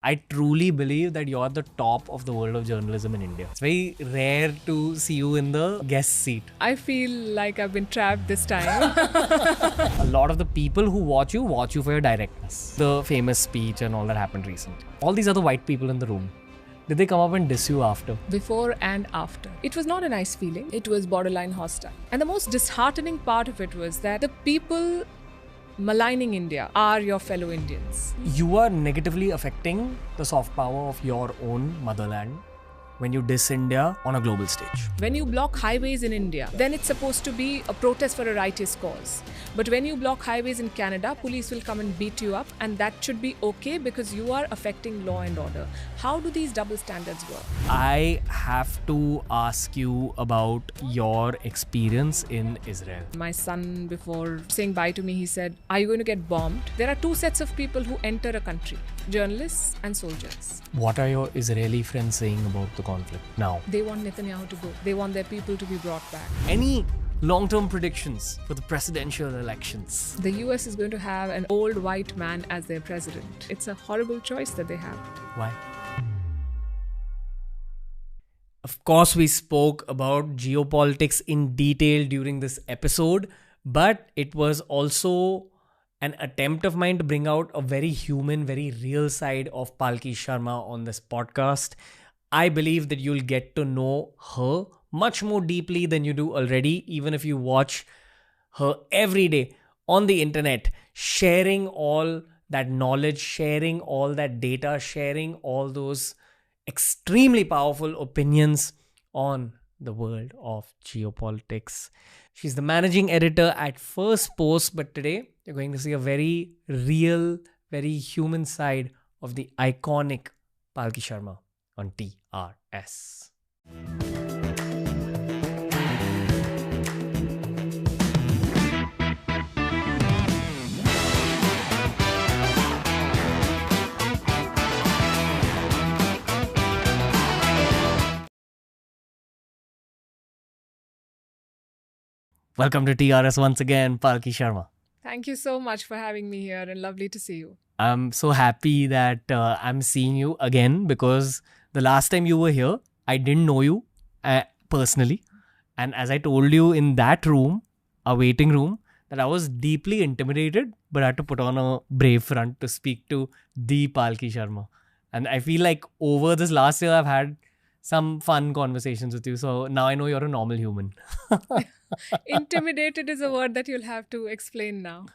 I truly believe that you're the top of the world of journalism in India. It's very rare to see you in the guest seat. I feel like I've been trapped this time. A lot of the people who watch you for your directness. The famous speech and all that happened recently. All these other white people in the room. Did they come up and diss you after? Before and after. It was not a nice feeling. It was borderline hostile. And the most disheartening part of it was that the people maligning India are your fellow Indians. You are negatively affecting the soft power of your own motherland when you diss India on a global stage. When you block highways in India, then it's supposed to be a protest for a righteous cause. But when you block highways in Canada, police will come and beat you up, and that should be okay because you are affecting law and order. How do these double standards work? I have to ask you about your experience in Israel. My son, before saying bye to me, he said, "Are you going to get bombed?" There are two sets of people who enter a country: journalists and soldiers. What are your Israeli friends saying about the conflict now? They want Netanyahu to go. They want their people to be brought back. Any long-term predictions for the presidential elections? The US is going to have an old white man as their president. It's a horrible choice that they have. Why? Of course, we spoke about geopolitics in detail during this episode, but it was also an attempt of mine to bring out a very human, very real side of Palki Sharma on this podcast. I believe that you'll get to know her much more deeply than you do already, even if you watch her every day on the internet, sharing all that knowledge, sharing all that data, sharing all those extremely powerful opinions on the world of geopolitics. She's the managing editor at First Post, but today you're going to see a very real, very human side of the iconic Palki Sharma on TRS. Welcome to TRS once again, Palki Sharma. Thank you so much for having me here and lovely to see you. I'm so happy that I'm seeing you again because the last time you were here, I didn't know you personally. And as I told you in that room, a waiting room, that I was deeply intimidated, but I had to put on a brave front to speak to the Palki Sharma. And I feel like over this last year, I've had some fun conversations with you. So now I know you're a normal human. Intimidated is a word that you'll have to explain now.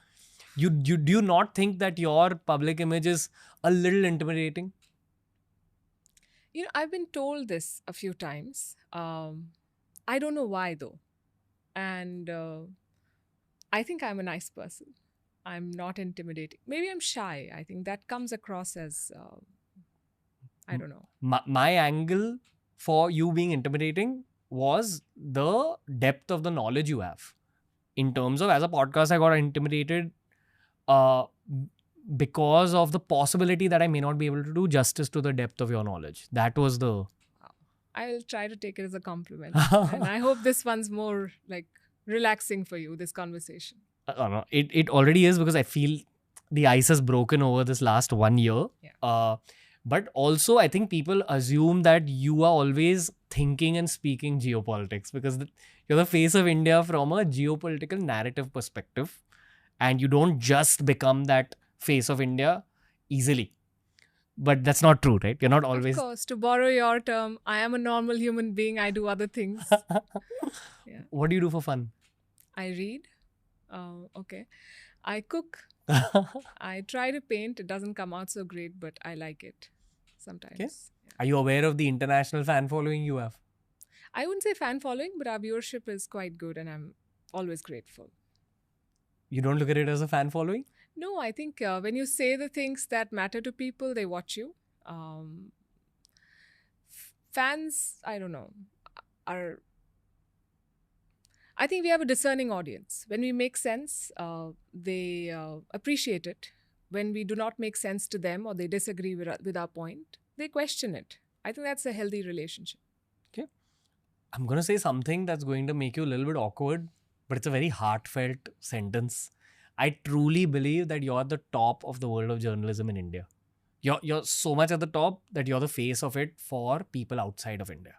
You do you not think that your public image is a little intimidating? You know, I've been told this a few times. I don't know why though. And I think I'm a nice person. I'm not intimidating. Maybe I'm shy. I think that comes across as, I don't know. My angle for you being intimidating was the depth of the knowledge you have. In terms of, as a podcast, I got intimidated because of the possibility that I may not be able to do justice to the depth of your knowledge. That was the... I'll try to take it as a compliment. And I hope this one's more like relaxing for you, this conversation. No, it already is because I feel the ice has broken over this last 1 year. Yeah. But also, I think people assume that you are always thinking and speaking geopolitics because you're the face of India from a geopolitical narrative perspective. And you don't just become that face of India easily. But that's not true, right? You're not always... Of course, to borrow your term, I am a normal human being. I do other things. Yeah. What do you do for fun? I read. Okay. I cook. I try to paint. It doesn't come out so great, but I like it sometimes. Okay. Yeah. Are you aware of the international fan following you have? I wouldn't say fan following, but our viewership is quite good and I'm always grateful. You don't look at it as a fan following? No, I think when you say the things that matter to people, they watch you. Fans, I don't know, I think we have a discerning audience. When we make sense, they appreciate it. When we do not make sense to them or they disagree with our point, they question it. I think that's a healthy relationship. Okay. I'm going to say something that's going to make you a little bit awkward, but it's a very heartfelt sentence. I truly believe that you're the top of the world of journalism in India. You're so much at the top that you're the face of it for people outside of India.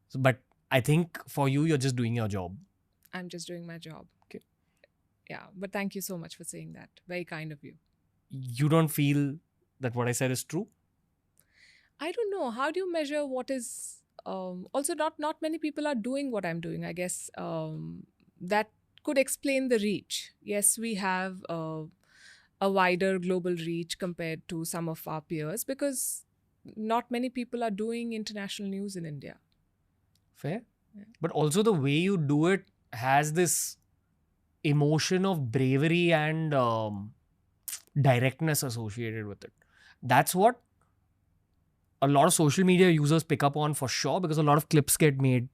So, but I think for you, you're just doing your job. I'm just doing my job. Okay. Yeah, but thank you so much for saying that. Very kind of you. You don't feel that what I said is true? I don't know. How do you measure what is? Also, not many people are doing what I'm doing. I guess that could explain the reach. Yes, we have a wider global reach compared to some of our peers because not many people are doing international news in India. Fair. Yeah. But also the way you do it has this emotion of bravery and directness associated with it. That's what a lot of social media users pick up on for sure, because a lot of clips get made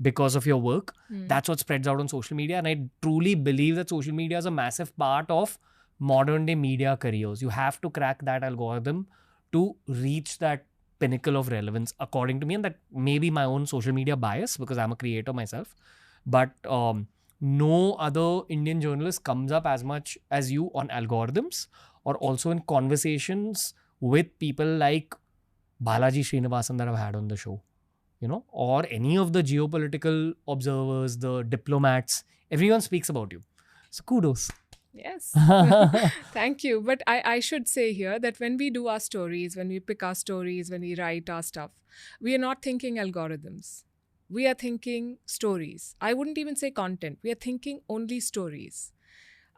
because of your work. That's what spreads out on social media. And I truly believe that social media is a massive part of modern day media careers. You have to crack that algorithm to reach that pinnacle of relevance, according to me. And that may be my own social media bias because I'm a creator myself. But no other Indian journalist comes up as much as you on algorithms, or also in conversations with people like Balaji Srinivasan that I've had on the show, or any of the geopolitical observers, the diplomats. Everyone speaks about you. So kudos. Yes. Thank you. But I should say here that when we do our stories, when we pick our stories, when we write our stuff, we are not thinking algorithms. We are thinking stories. I wouldn't even say content. We are thinking only stories.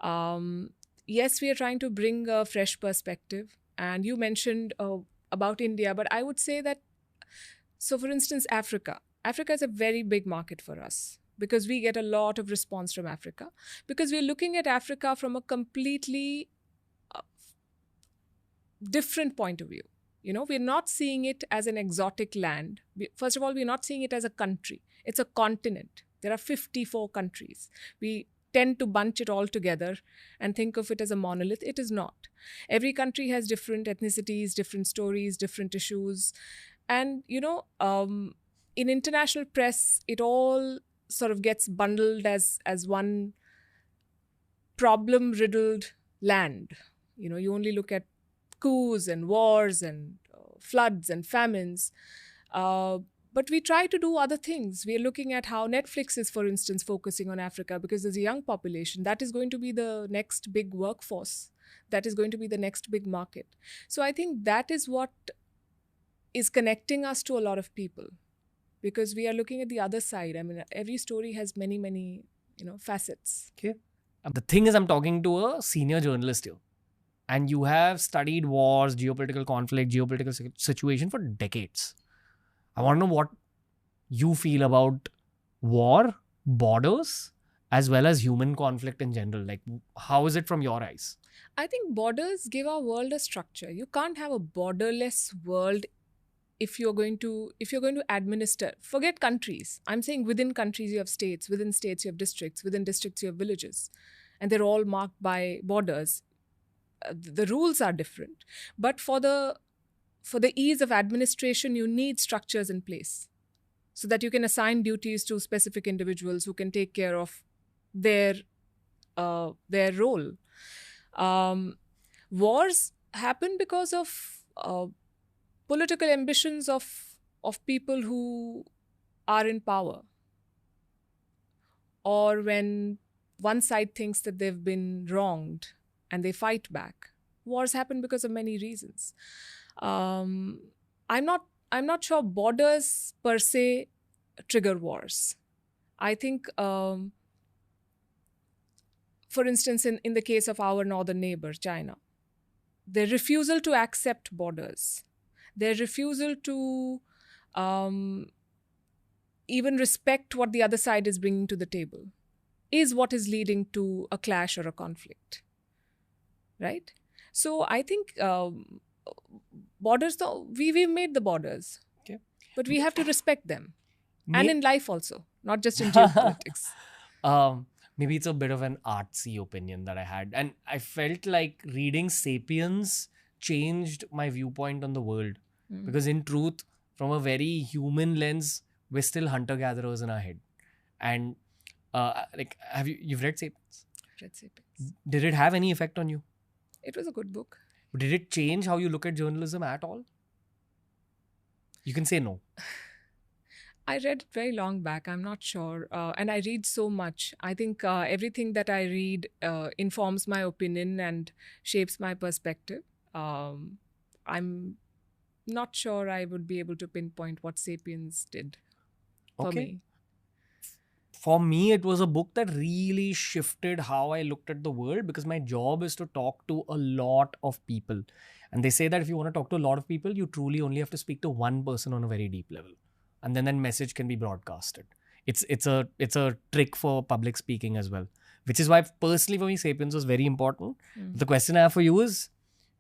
Yes, we are trying to bring a fresh perspective. And you mentioned about India, but I would say that, so for instance, Africa is a very big market for us because we get a lot of response from Africa, because we're looking at Africa from a completely different point of view. We're not seeing it as an exotic land. First of all, we're not seeing it as a country. It's a continent. There are 54 countries. We tend to bunch it all together and think of it as a monolith. It is not. Every country has different ethnicities, different stories, different issues. And, in international press, it all sort of gets bundled as one problem-riddled land. You only look at coups and wars and floods and famines. But we try to do other things. We are looking at how Netflix is, for instance, focusing on Africa because there's a young population. That is going to be the next big workforce. That is going to be the next big market. So I think that is what is connecting us to a lot of people, because we are looking at the other side. I mean, every story has many, many, facets. Okay. The thing is, I'm talking to a senior journalist here. And you have studied wars, geopolitical conflict, geopolitical situation for decades. I want to know what you feel about war, borders, as well as human conflict in general. Like, how is it from your eyes? I think borders give our world a structure. You can't have a borderless world if you're going to administer. Forget countries. I'm saying within countries you have states, within states you have districts, within districts you have villages, and they're all marked by borders. The rules are different, but for the ease of administration, you need structures in place so that you can assign duties to specific individuals who can take care of their role. Wars happen because of political ambitions of people who are in power, or when one side thinks that they've been wronged and they fight back. Wars happen because of many reasons. I'm not sure borders per se trigger wars. I think, for instance, in the case of our northern neighbor, China, their refusal to accept borders, their refusal to even respect what the other side is bringing to the table, is what is leading to a clash or a conflict. Right? So I think borders, though, we've made the borders. Okay. But we have to respect them. And in life also, not just in geopolitics. Maybe it's a bit of an artsy opinion that I had. And I felt like reading Sapiens changed my viewpoint on the world. Because in truth, from a very human lens, we're still hunter-gatherers in our head. And you've read Sapiens? Read Sapiens. Did it have any effect on you? It was a good book. Did it change how you look at journalism at all? You can say no. I read it very long back. I'm not sure. And I read so much. I think everything that I read informs my opinion and shapes my perspective. I'm not sure I would be able to pinpoint what Sapiens did for me. For me, it was a book that really shifted how I looked at the world, because my job is to talk to a lot of people. And they say that if you want to talk to a lot of people, you truly only have to speak to one person on a very deep level. And then that message can be broadcasted. It's a trick for public speaking as well. Which is why, personally, for me, Sapiens was very important. The question I have for you is,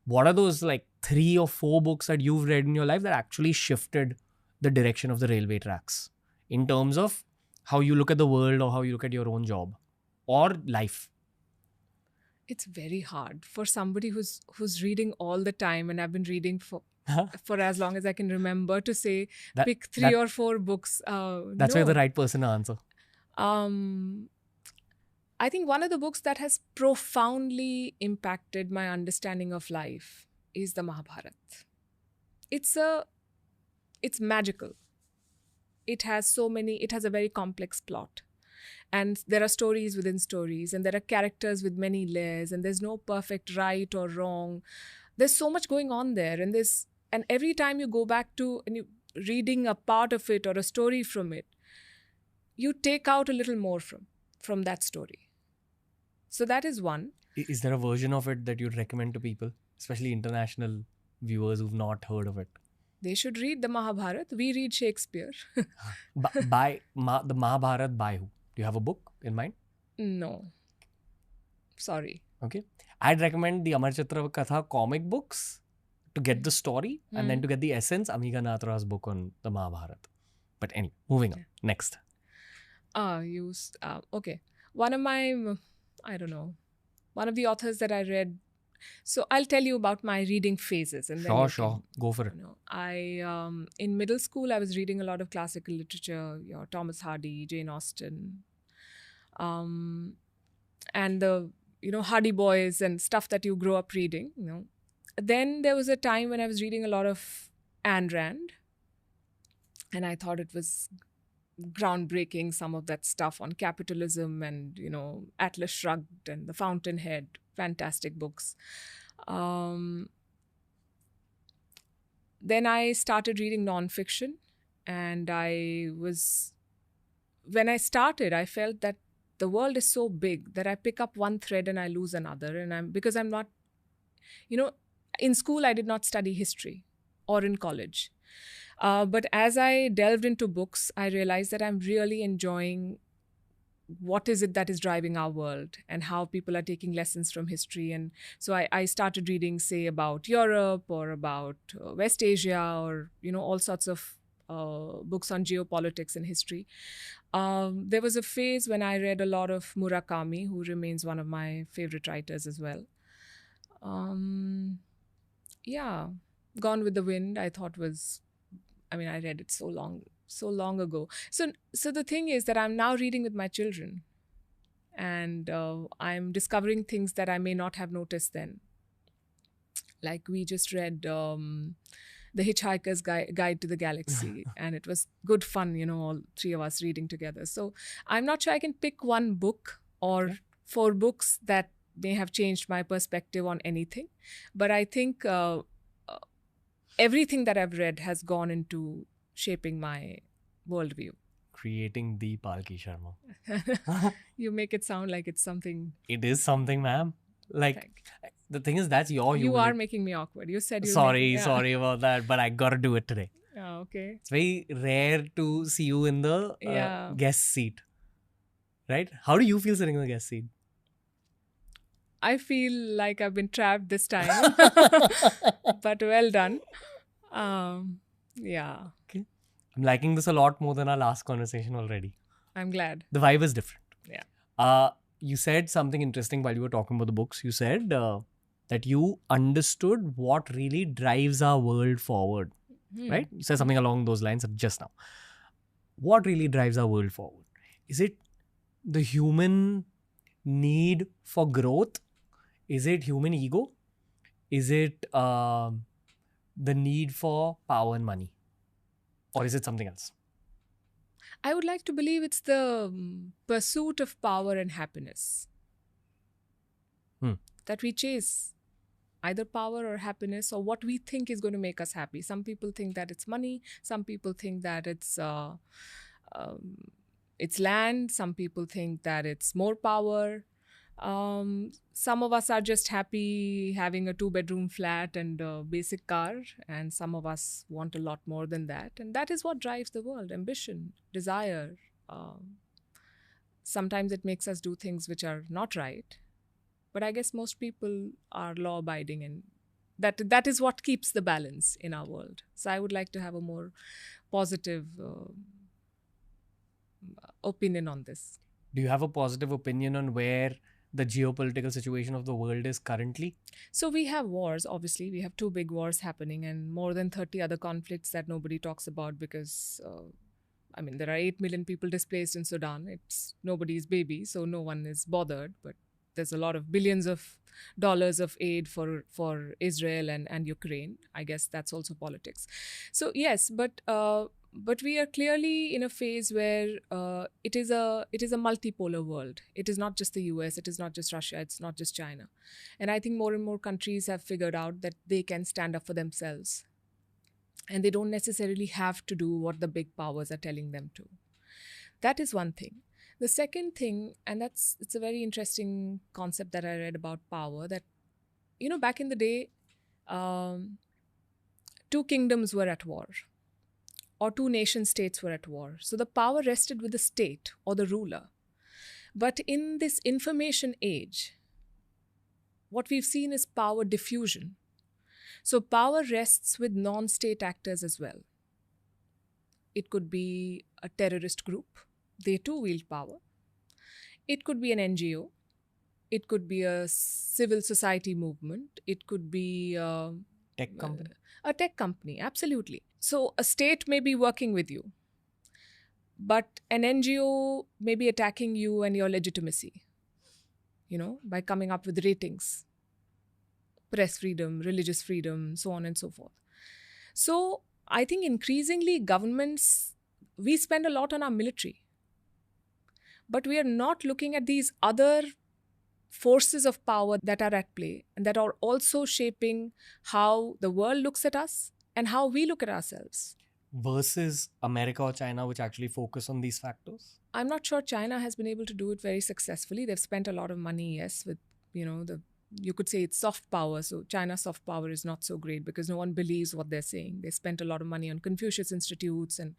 what are those like 3 or 4 books that you've read in your life that actually shifted the direction of the railway tracks in terms of how you look at the world or how you look at your own job or life? It's very hard for somebody who's reading all the time, and I've been reading for as long as I can remember, to say pick 3 or 4 books. That's why you're the right person to answer. I think one of the books that has profoundly impacted my understanding of life is the Mahabharata. It's magical. It has a very complex plot. And there are stories within stories, and there are characters with many layers, and there's no perfect right or wrong. There's so much going on there, and every time you go back to and you reading a part of it or a story from it, you take out a little more from that story. So that is one. Is there a version of it that you'd recommend to people, especially international viewers who've not heard of it? They should read the Mahabharata. We read Shakespeare. The Mahabharata by who? Do you have a book in mind? No. Sorry. Okay. I'd recommend the Amar Chitra Katha comic books to get the story, and then to get the essence, Amiga Nathra's book on the Mahabharata. But anyway, moving on. Next. Okay. One of the authors that I read. So I'll tell you about my reading phases. And then Sure. Go for it. In middle school, I was reading a lot of classical literature, Thomas Hardy, Jane Austen, and the, Hardy Boys and stuff that you grow up reading, Then there was a time when I was reading a lot of Ayn Rand, and I thought it was groundbreaking, some of that stuff on capitalism and, Atlas Shrugged and The Fountainhead, fantastic books. Then I started reading nonfiction, and when I started, I felt that the world is so big that I pick up one thread and I lose another. And because I'm not, in school, I did not study history, or in college. But as I delved into books, I realized that I'm really enjoying what is it that is driving our world and how people are taking lessons from history. And so I started reading, say, about Europe or about West Asia, or, all sorts of books on geopolitics and history. There was a phase when I read a lot of Murakami, who remains one of my favorite writers as well. Gone with the Wind, I thought I read it so long ago. So the thing is that I'm now reading with my children, and I'm discovering things that I may not have noticed then. Like, we just read The Hitchhiker's Guide to the Galaxy, and it was good fun, all 3 of us reading together. So I'm not sure I can pick one book or 4 books that may have changed my perspective on anything. But I think everything that I've read has gone into shaping my worldview. Creating the Palki Sharma. You make it sound like it's something. It is something, ma'am. The thing is, that's your humor. You are making me awkward. You said you. Sorry about that, but I gotta do it today. Oh, okay. It's very rare to see you in the guest seat, right? How do you feel sitting in the guest seat? I feel like I've been trapped this time, but well done. Okay. I'm liking this a lot more than our last conversation already. I'm glad. The vibe is different. Yeah. You said something interesting while you were talking about the books. You said that you understood what really drives our world forward, right? You said something along those lines just now. What really drives our world forward? Is it the human need for growth? Is it human ego? Is it the need for power and money? Or is it something else? I would like to believe it's the pursuit of power and happiness that we chase, either power or happiness, or what we think is going to make us happy. Some people think that it's money. Some people think that it's land. Some people think that it's more power. Some of us are just happy having a 2-bedroom flat and a basic car, and some of us want a lot more than that. And that is what drives the world: ambition, desire. Sometimes it makes us do things which are not right. But I guess most people are law-abiding, and that is what keeps the balance in our world. So I would like to have a more positive opinion on this. Do you have a positive opinion on where the geopolitical situation of the world is currently? So we have wars, obviously. We have 2 big wars happening and more than 30 other conflicts that nobody talks about because, there are 8 million people displaced in Sudan. It's nobody's baby, so no one is bothered. But there's a lot of billions of dollars of aid for Israel and Ukraine. I guess that's also politics. So yes, but we are clearly in a phase where it is a multipolar world. It is not just the US, it is not just Russia, it's not just China. And I think more and more countries have figured out that they can stand up for themselves. And they don't necessarily have to do what the big powers are telling them to. That is one thing. The second thing, and it's a very interesting concept that I read about power, that, back in the day, 2 kingdoms were at war, or 2 nation states were at war. So the power rested with the state or the ruler. But in this information age, what we've seen is power diffusion. So power rests with non-state actors as well. It could be a terrorist group. They too wield power. It could be an NGO. It could be a civil society movement. It could be a Tech company. A tech company, absolutely. So a state may be working with you, but an NGO may be attacking you and your legitimacy, by coming up with ratings, press freedom, religious freedom, so on and so forth. So I think increasingly governments, we spend a lot on our military, but we are not looking at these other forces of power that are at play and that are also shaping how the world looks at us and how we look at ourselves. Versus America or China, which actually focus on these factors? I'm not sure China has been able to do it very successfully. They've spent a lot of money, yes, with, you could say it's soft power. So China's soft power is not so great because no one believes what they're saying. They spent a lot of money on Confucius Institutes and,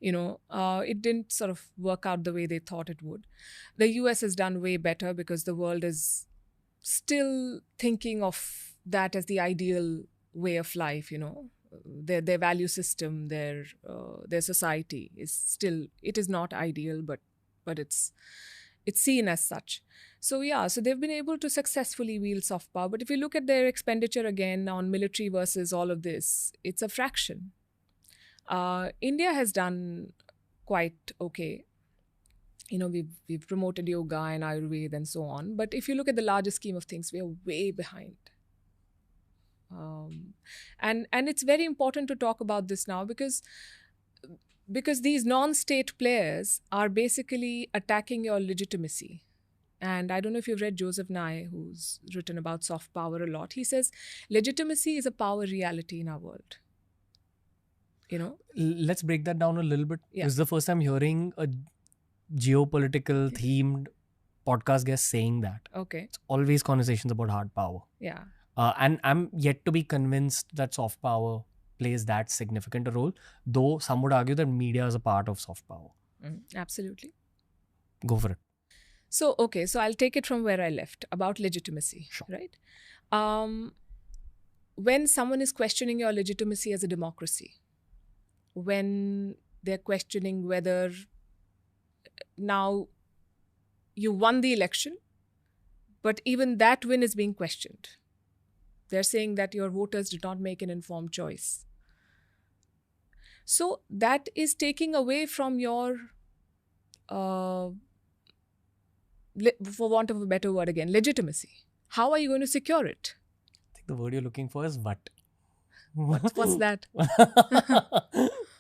it didn't sort of work out the way they thought it would. The US has done way better because the world is still thinking of that as the ideal way of life, Their value system, their society is still, it is not ideal, but it's seen as such. So they've been able to successfully wield soft power. But if you look at their expenditure again on military versus all of this, it's a fraction. India has done quite okay. We've promoted yoga and Ayurveda and so on. But if you look at the larger scheme of things, we are way behind. And it's very important to talk about this now because these non-state players are basically attacking your legitimacy. And I don't know if you've read Joseph Nye, who's written about soft power a lot. He says legitimacy is a power reality in our world. Let's break that down a little bit. Yeah. This is the first time hearing a geopolitical themed podcast guest saying that. Okay. It's always conversations about hard power. Yeah. And I'm yet to be convinced that soft power plays that significant a role, though some would argue that media is a part of soft power. Absolutely. Go for it. So I'll take it from where I left about legitimacy, Sure. Right? When someone is questioning your legitimacy as a democracy, when they're questioning whether now you won the election, but even that win is being questioned. They're saying that your voters did not make an informed choice. So that is taking away from your, for want of a better word again, legitimacy. How are you going to secure it? The word you're looking for is what? What's that?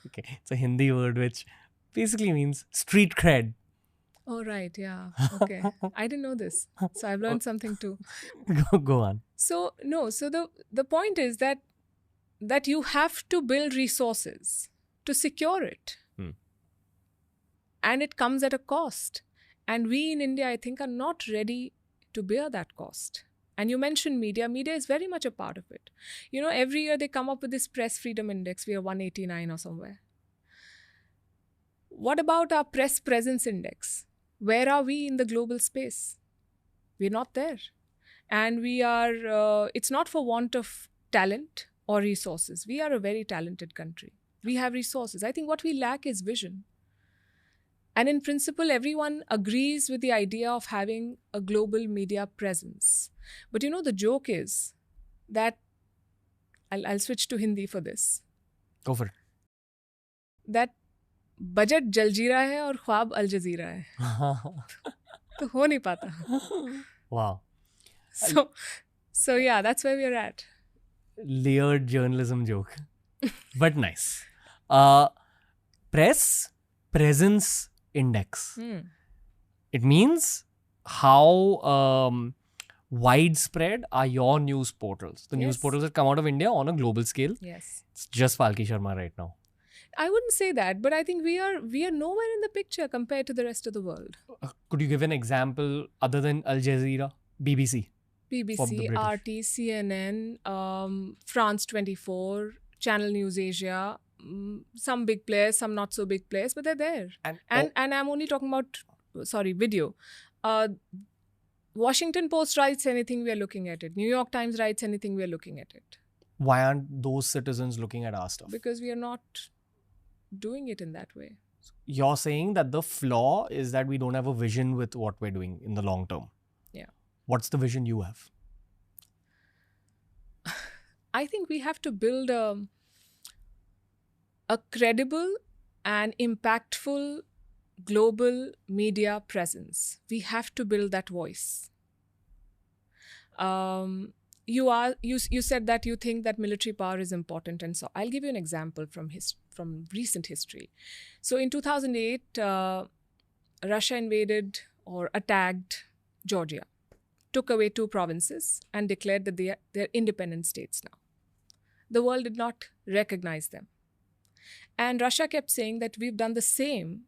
Okay, it's a Hindi word which basically means street cred. Oh, right. Yeah. Okay. I didn't know this. So I've learned something too. Go on. So the point is that you have to build resources to secure it. And it comes at a cost. And we in India, I think, are not ready to bear that cost. And you mentioned media. Media is very much a part of it. You know, every year they come up with this press freedom index. We are 189 or somewhere. What about our press presence index? Where are we in the global space? We're not there. And we are, it's not for want of talent or resources. We are a very talented country. We have resources. I think what we lack is vision. And in principle, everyone agrees with the idea of having a global media presence. But you know, the joke is that, I'll switch to Hindi for this. Go for it. That budget jaljeera है और ख्वाब अल जजीरा है तो हो नहीं पाता. Wow. So yeah, that's where we're at. Layered journalism joke. But nice. Press presence index. It means how widespread are your news portals. The news portals that come out of India on a global scale. Yes. It's just Palki Sharma right now. I wouldn't say that, but I think we are nowhere in the picture compared to the rest of the world. Could you give an example other than Al Jazeera? BBC, RT, CNN, France 24, Channel News Asia, some big players, some not so big players, but they're there. And I'm only talking about, video. Washington Post writes anything, we are looking at it. New York Times writes anything, we are looking at it. Why aren't those citizens looking at our stuff? Because we are not doing it in that way. You're saying that the flaw is that we don't have a vision with what we're doing in the long term. Yeah. What's the vision you have? I think we have to build a credible and impactful global media presence. We have to build that voice. You said that you think that military power is important, and so I'll give you an example from recent history. So in 2008, Russia invaded or attacked Georgia, took away 2 provinces, and declared that they're independent states now. The world did not recognize them. And Russia kept saying that we've done the same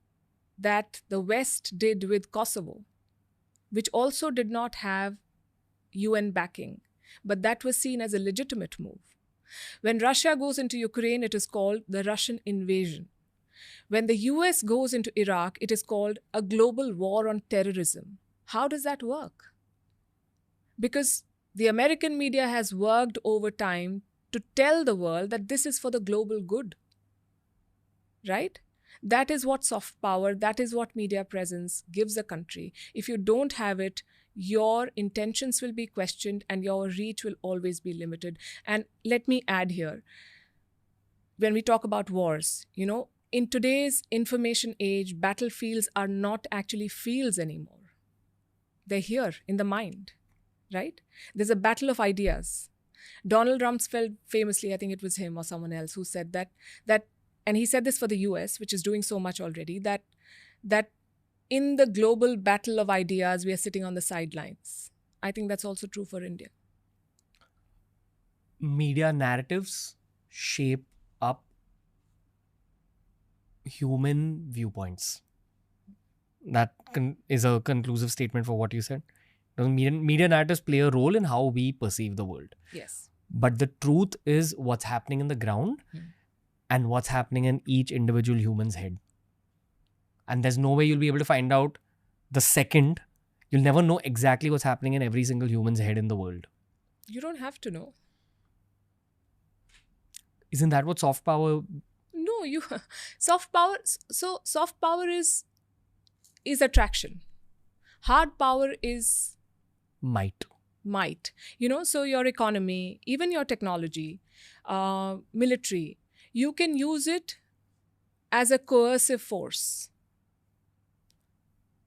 that the West did with Kosovo, which also did not have UN backing, but that was seen as a legitimate move. When Russia goes into Ukraine, it is called the Russian invasion. When the US goes into Iraq, it is called a global war on terrorism. How does that work? Because the American media has worked over time to tell the world that this is for the global good. Right? That is what soft power, that is what media presence gives a country. If you don't have it, your intentions will be questioned and your reach will always be limited. And let me add here, when we talk about wars, in today's information age, battlefields are not actually fields anymore. They're here in the mind, right? There's a battle of ideas. Donald Rumsfeld famously, I think it was him or someone else who said that and he said this for the US, which is doing so much already, that in the global battle of ideas, we are sitting on the sidelines. I think that's also true for India. Media narratives shape up human viewpoints. That is a conclusive statement for what you said. Media narratives play a role in how we perceive the world. Yes. But the truth is what's happening in the ground and what's happening in each individual human's head. And there's no way you'll be able to find out the second. You'll never know exactly what's happening in every single human's head in the world. You don't have to know. Isn't that what soft power? No, soft power. So soft power is attraction. Hard power is might. So your economy, even your technology, military, you can use it as a coercive force.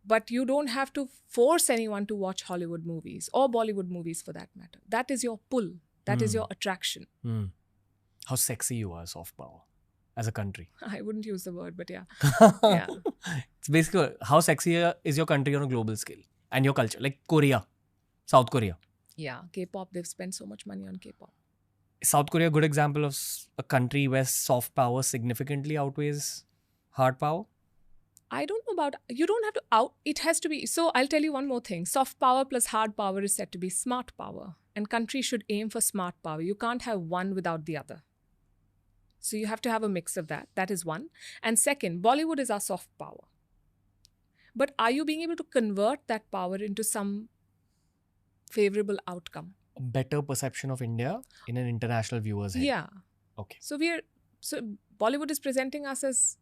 But you don't have to force anyone to watch Hollywood movies or Bollywood movies for that matter. That is your pull. That is your attraction. How sexy you are, soft power, as a country. I wouldn't use the word, but yeah. It's basically how sexy is your country on a global scale and your culture. Like Korea, South Korea. Yeah, K-pop, they've spent so much money on K-pop. Is South Korea a good example of a country where soft power significantly outweighs hard power? I don't know about, you don't have to it has to be, so I'll tell you one more thing. Soft power plus hard power is said to be smart power. And countries should aim for smart power. You can't have one without the other. So you have to have a mix of that. That is one. And second, Bollywood is our soft power. But are you being able to convert that power into some favorable outcome? A better perception of India in an international viewer's head. Yeah. Okay. So Bollywood is presenting us as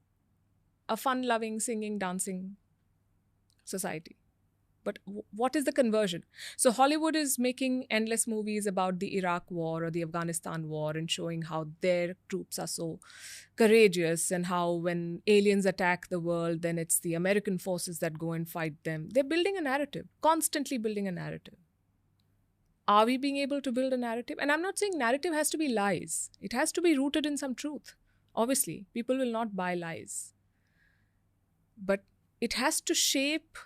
a fun-loving, singing, dancing society. But what is the conversion? So Hollywood is making endless movies about the Iraq war or the Afghanistan war and showing how their troops are so courageous and how when aliens attack the world, then it's the American forces that go and fight them. They're building a narrative, constantly building a narrative. Are we being able to build a narrative? And I'm not saying narrative has to be lies. It has to be rooted in some truth. Obviously, people will not buy lies. But it has to shape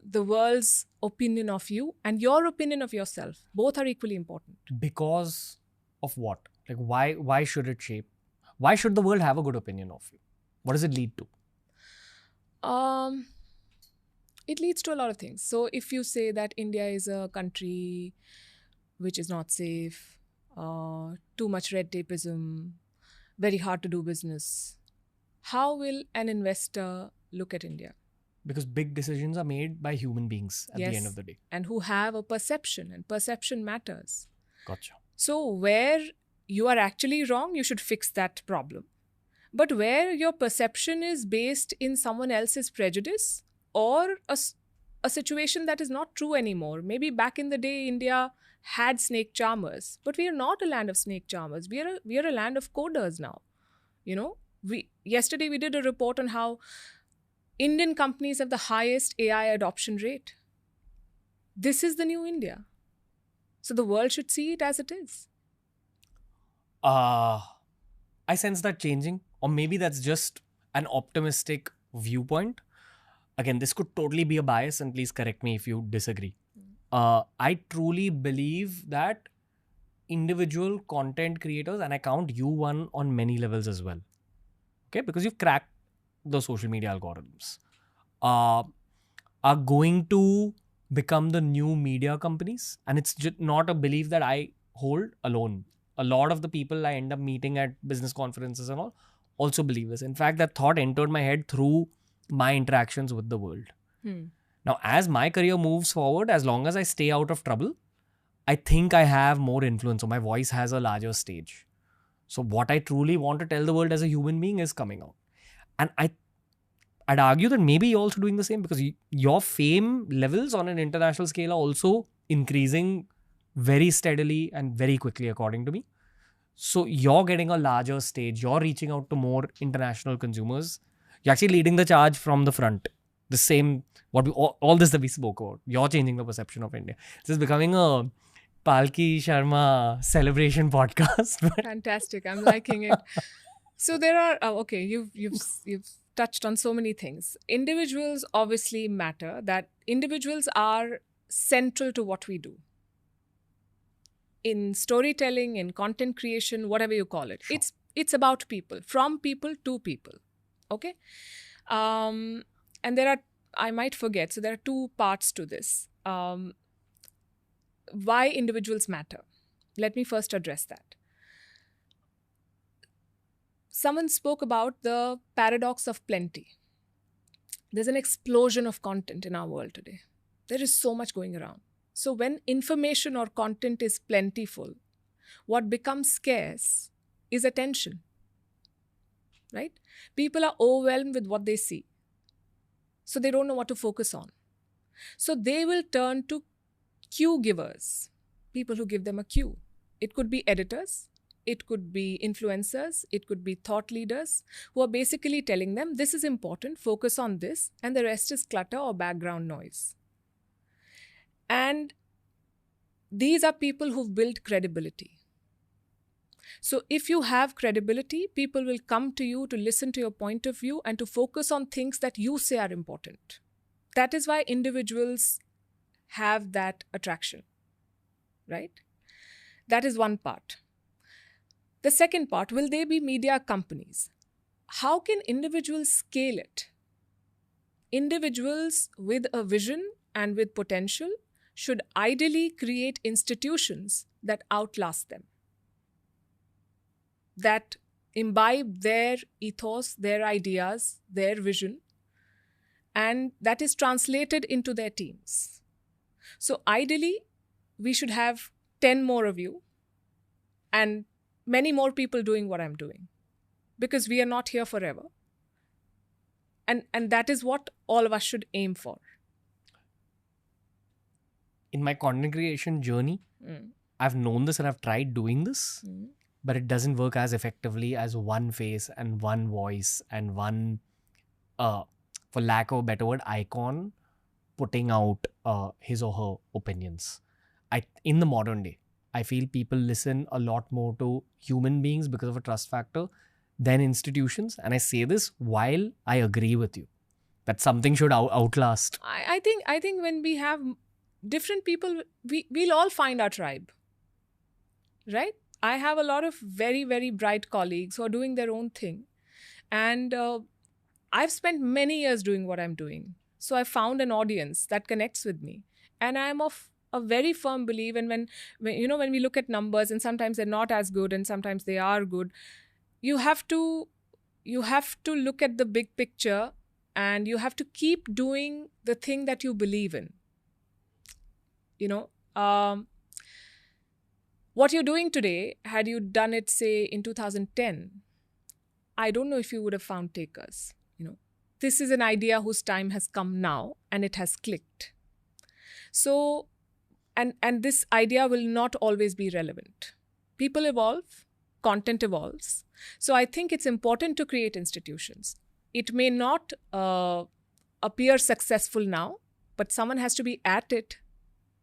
the world's opinion of you and your opinion of yourself. Both are equally important. Because of what? Like why should it shape? Why should the world have a good opinion of you? What does it lead to? It leads to a lot of things. So if you say that India is a country which is not safe, too much red tapeism, very hard to do business, how will an investor look at India? Because big decisions are made by human beings at the end of the day. And who have a perception, and perception matters. Gotcha. So where you are actually wrong, you should fix that problem. But where your perception is based in someone else's prejudice or a situation that is not true anymore. Maybe back in the day, India had snake charmers, but we are not a land of snake charmers. We are a land of coders now. You know, yesterday we did a report on how Indian companies have the highest AI adoption rate. This is the new India. So the world should see it as it is. I sense that changing, or maybe that's just an optimistic viewpoint. Again, this could totally be a bias, and please correct me if you disagree. I truly believe that individual content creators, and I count you one on many levels as well, okay, because you've cracked the social media algorithms, are going to become the new media companies. And it's just not a belief that I hold alone. A lot of the people I end up meeting at business conferences and all also believe this. In fact, that thought entered my head through my interactions with the world. Now, as my career moves forward, as long as I stay out of trouble, I think I have more influence, or my voice has a larger stage. So what I truly want to tell the world as a human being is coming out. And I'd argue that maybe you're also doing the same, because your fame levels on an international scale are also increasing very steadily and very quickly, according to me. So you're getting a larger stage. You're reaching out to more international consumers. You're actually leading the charge from the front. The same, all this that we spoke about. You're changing the perception of India. This is becoming a Palki Sharma celebration podcast. Fantastic. I'm liking it. So there are, okay, you've touched on so many things. Individuals obviously matter, that individuals are central to what we do. In storytelling, in content creation, whatever you call it. Sure. It's about people, from people to people. Okay? And there are, I might forget, so there are two parts to this. Why individuals matter. Let me first address that. Someone spoke about the paradox of plenty. There's an explosion of content in our world today. There is so much going around. So when information or content is plentiful, what becomes scarce is attention. Right? People are overwhelmed with what they see. So they don't know what to focus on. So they will turn to cue givers, people who give them a cue. It could be editors, it could be influencers, it could be thought leaders who are basically telling them, this is important, focus on this, and the rest is clutter or background noise. And these are people who've built credibility. So if you have credibility, people will come to you to listen to your point of view and to focus on things that you say are important. That is why individuals have that attraction, right? That is one part. The second part, will they be media companies? How can individuals scale it? Individuals with a vision and with potential should ideally create institutions that outlast them, that imbibe their ethos, their ideas, their vision, and that is translated into their teams. So ideally, we should have 10 more of you and many more people doing what I'm doing, because we are not here forever. And that is what all of us should aim for. In my content creation journey, I've known this and I've tried doing this, but it doesn't work as effectively as one face and one voice and one, for lack of a better word, icon putting out his or her opinions. In the modern day, I feel people listen a lot more to human beings because of a trust factor than institutions. And I say this while I agree with you that something should outlast. I think when we have different people, we'll all find our tribe, right? I have a lot of very, very bright colleagues who are doing their own thing. And I've spent many years doing what I'm doing. So I found an audience that connects with me. And I'm of a very firm belief. And when we look at numbers, and sometimes they're not as good and sometimes they are good, you have to look at the big picture, and you have to keep doing the thing that you believe in. What you're doing today, had you done it, say, in 2010, I don't know if you would have found takers. This is an idea whose time has come now, and it has clicked. So, and this idea will not always be relevant. People evolve, content evolves. So I think it's important to create institutions. It may not appear successful now, but someone has to be at it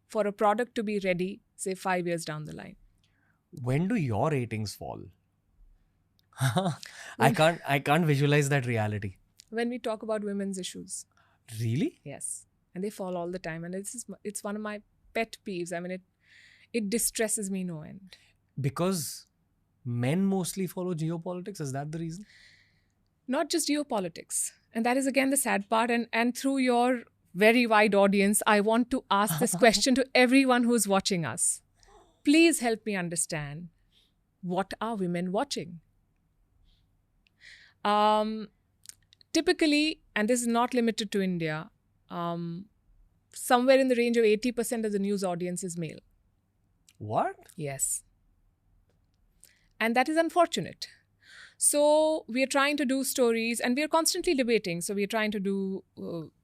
for a product to be ready, say 5 years down the line. When do your ratings fall? I can't visualize that reality. When we talk about women's issues. Really? Yes. And they fall all the time. And it's one of my pet peeves. I mean, it distresses me no end. Because men mostly follow geopolitics? Is that the reason? Not just geopolitics. And that is again the sad part. And through your very wide audience, I want to ask this question to everyone who's watching us. Please help me understand, what are women watching? Typically, and this is not limited to India, somewhere in the range of 80% of the news audience is male. What? Yes. And that is unfortunate. So we are trying to do stories, and we are constantly debating. So we are trying to do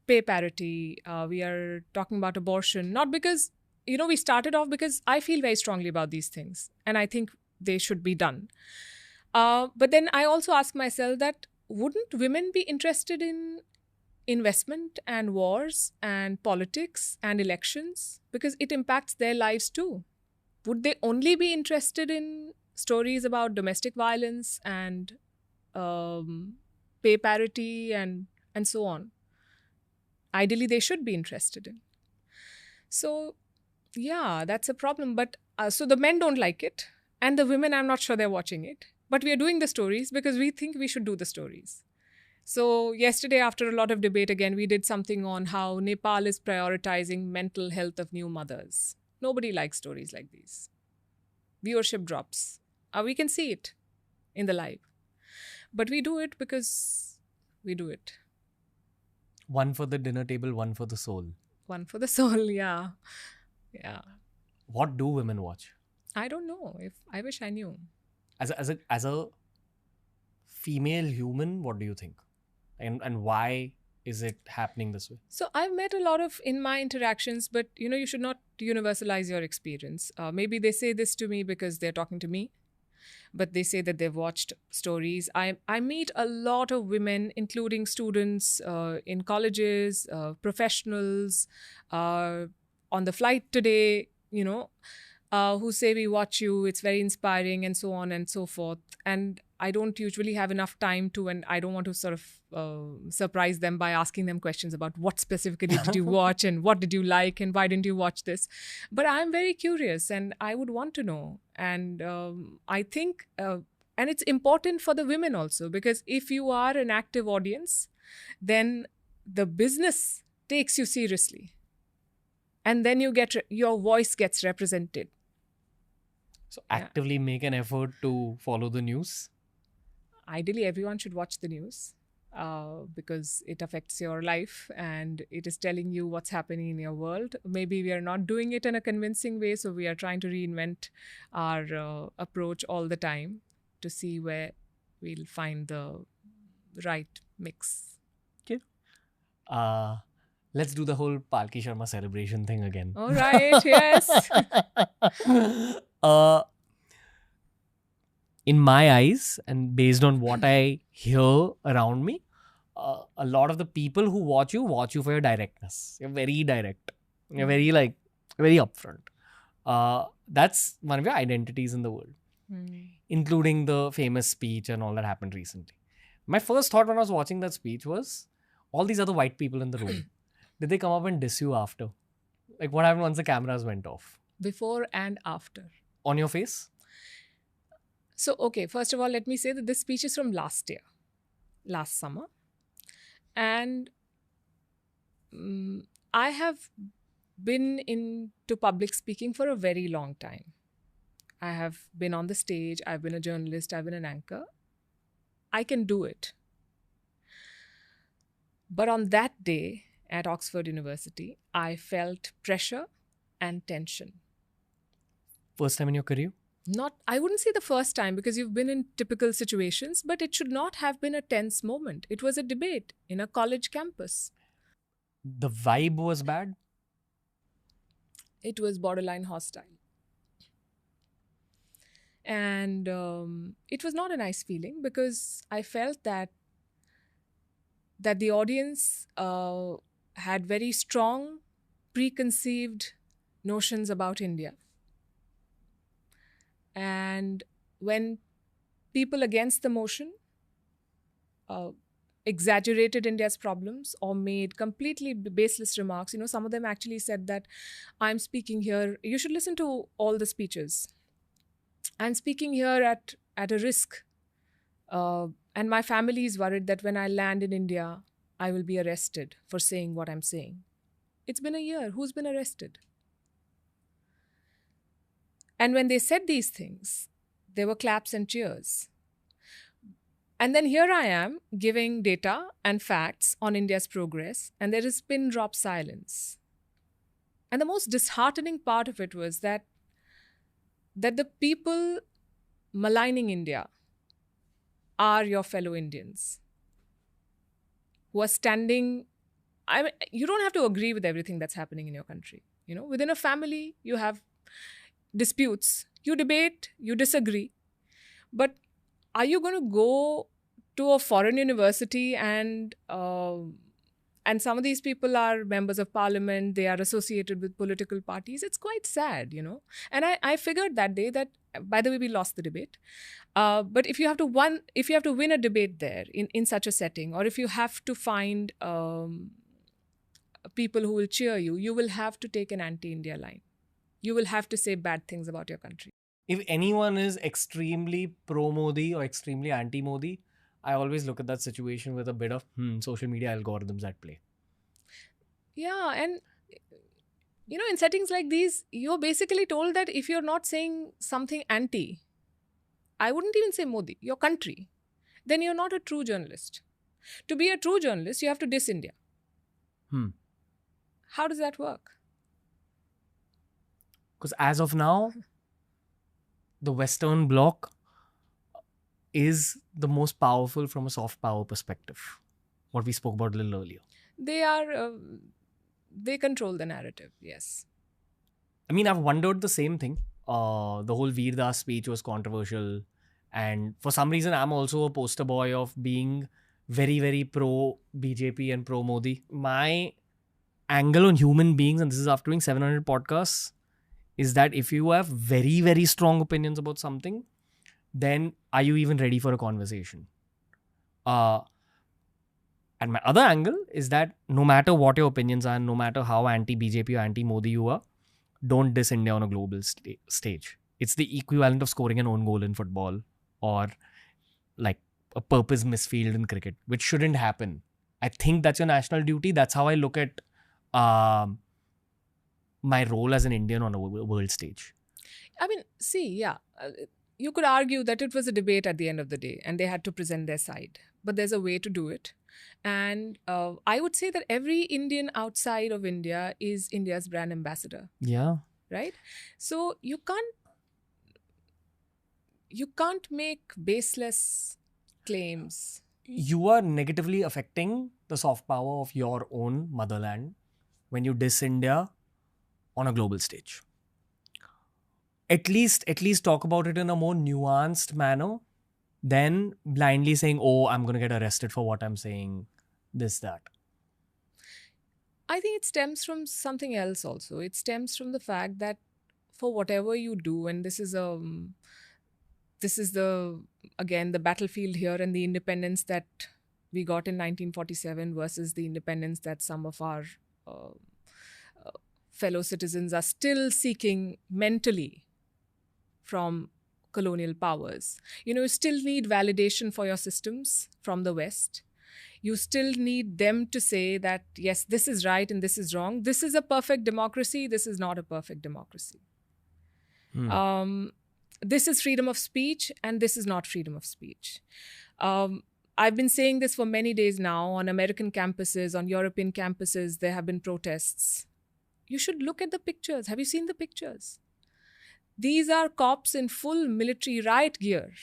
pay parity. We are talking about abortion, not because, we started off because I feel very strongly about these things, and I think they should be done. But then I also ask myself that, wouldn't women be interested in investment and wars and politics and elections? Because it impacts their lives too. Would they only be interested in stories about domestic violence and pay parity and so on? Ideally, they should be interested in. So, yeah, that's a problem. But so the men don't like it. And the women, I'm not sure they're watching it. But we are doing the stories because we think we should do the stories. So yesterday, after a lot of debate again, we did something on how Nepal is prioritizing mental health of new mothers. Nobody likes stories like these. Viewership drops. We can see it in the live. But we do it because we do it. One for the dinner table, one for the soul. One for the soul, yeah. Yeah. What do women watch? I don't know. I wish I knew. As a female human, what do you think? And why is it happening this way? So I've met a lot of in my interactions, but you should not universalize your experience. Maybe they say this to me because they're talking to me, but they say that they've watched stories. I meet a lot of women, including students in colleges, professionals. On the flight today, who say we watch you, it's very inspiring, and so on and so forth. And I don't usually have enough time to, and I don't want to sort of surprise them by asking them questions about what specifically did you watch and what did you like and why didn't you watch this. But I'm very curious and I would want to know. And I think, and it's important for the women also, because if you are an active audience, then the business takes you seriously. And then your voice gets represented. So actively make an effort to follow the news. Ideally, everyone should watch the news because it affects your life and it is telling you what's happening in your world. Maybe we are not doing it in a convincing way, so we are trying to reinvent our approach all the time to see where we'll find the right mix. Okay. Let's do the whole Palki Sharma celebration thing again. All right, yes. In my eyes, and based on what I hear around me, a lot of the people who watch you for your directness. You're very direct. You're very upfront. That's one of your identities in the world, including the famous speech and all that happened recently. My first thought when I was watching that speech was, all these other white people in the room, did they come up and diss you after? Like, what happened once the cameras went off? Before and after. On your face? So, okay, first of all, let me say that this speech is from last summer. And I have been into public speaking for a very long time. I have been on the stage, I've been a journalist, I've been an anchor. I can do it. But on that day at Oxford University, I felt pressure and tension. First time in your career? I wouldn't say the first time, because you've been in typical situations, but it should not have been a tense moment. It was a debate in a college campus. The vibe was bad? It was borderline hostile. And it was not a nice feeling, because I felt that the audience had very strong, preconceived notions about India. And when people against the motion exaggerated India's problems or made completely baseless remarks, some of them actually said that I'm speaking here, you should listen to all the speeches. I'm speaking here at a risk. And my family is worried that when I land in India, I will be arrested for saying what I'm saying. It's been a year. Who's been arrested? And when they said these things, there were claps and cheers. And then here I am giving data and facts on India's progress, and there is pin drop silence. And the most disheartening part of it was that the people maligning India are your fellow Indians who are standing. You don't have to agree with everything that's happening in your country. Within a family, you have disputes. You debate, you disagree. But are you going to go to a foreign university and some of these people are members of parliament, they are associated with political parties? It's quite sad, And I figured that day that, by the way, we lost the debate. But if you have to win a debate there in such a setting, or if you have to find people who will cheer you, you will have to take an anti-India line. You will have to say bad things about your country. If anyone is extremely pro-Modi or extremely anti-Modi, I always look at that situation with a bit of social media algorithms at play. Yeah, and in settings like these, you're basically told that if you're not saying something anti, I wouldn't even say Modi, your country, then you're not a true journalist. To be a true journalist, you have to diss India. How does that work? Because as of now, the Western Bloc is the most powerful from a soft power perspective. What we spoke about a little earlier. They control the narrative, yes. I mean, I've wondered the same thing. The whole Veer Das speech was controversial. And for some reason, I'm also a poster boy of being very, very pro-BJP and pro-Modi. My angle on human beings, and this is after doing 700 podcasts, is that if you have very, very strong opinions about something, then are you even ready for a conversation? And my other angle is that no matter what your opinions are, no matter how anti-BJP or anti-Modi you are, don't diss India on a global stage. It's the equivalent of scoring an own goal in football or like a purpose misfield in cricket, which shouldn't happen. I think that's your national duty. That's how I look at my role as an Indian on a world stage. I mean, see, yeah, you could argue that it was a debate at the end of the day and they had to present their side. But there's a way to do it. And I would say that every Indian outside of India is India's brand ambassador. Yeah. Right? So you can't make baseless claims. You are negatively affecting the soft power of your own motherland when you diss India on a global stage. At least talk about it in a more nuanced manner than blindly saying, oh, I'm going to get arrested for what I'm saying, this, that. I think it stems from something else also. It stems from the fact that for whatever you do, and this is the battlefield here and the independence that we got in 1947 versus the independence that some of our fellow citizens are still seeking mentally from colonial powers. You still need validation for your systems from the West. You still need them to say that, yes, this is right and this is wrong. This is a perfect democracy. This is not a perfect democracy. This is freedom of speech and this is not freedom of speech. I've been saying this for many days now. On American campuses, on European campuses, there have been protests. You should look at the pictures. Have you seen the pictures? These are cops in full military riot gear,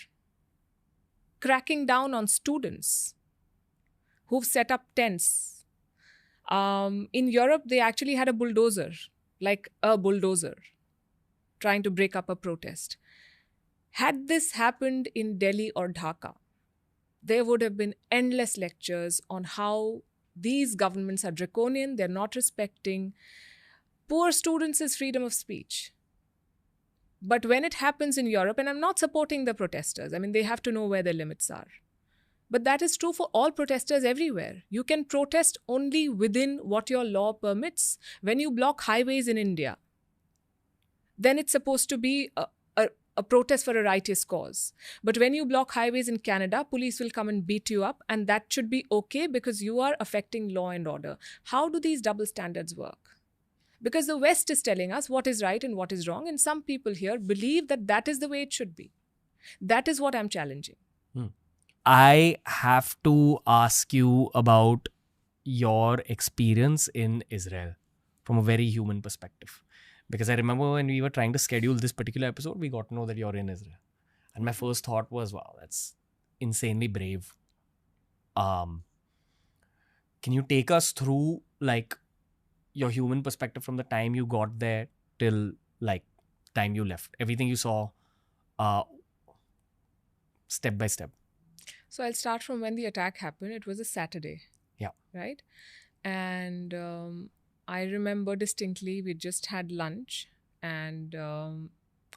cracking down on students who've set up tents. In Europe, they actually had a bulldozer, trying to break up a protest. Had this happened in Delhi or Dhaka, there would have been endless lectures on how these governments are draconian, they're not respecting poor students' freedom of speech. But when it happens in Europe, and I'm not supporting the protesters, I mean, they have to know where their limits are. But that is true for all protesters everywhere. You can protest only within what your law permits. When you block highways in India, then it's supposed to be a protest for a righteous cause. But when you block highways in Canada, police will come and beat you up, and that should be okay because you are affecting law and order. How do these double standards work? Because the West is telling us what is right and what is wrong, and some people here believe that that is the way it should be. That is what I'm challenging. I have to ask you about your experience in Israel from a very human perspective. Because I remember when we were trying to schedule this particular episode, we got to know that you're in Israel. And my first thought was, wow, that's insanely brave. Can you take us through like your human perspective from the time you got there till like time you left? Everything you saw step by step. So I'll start from when the attack happened. It was a Saturday. Yeah. Right? And I remember distinctly, we just had lunch and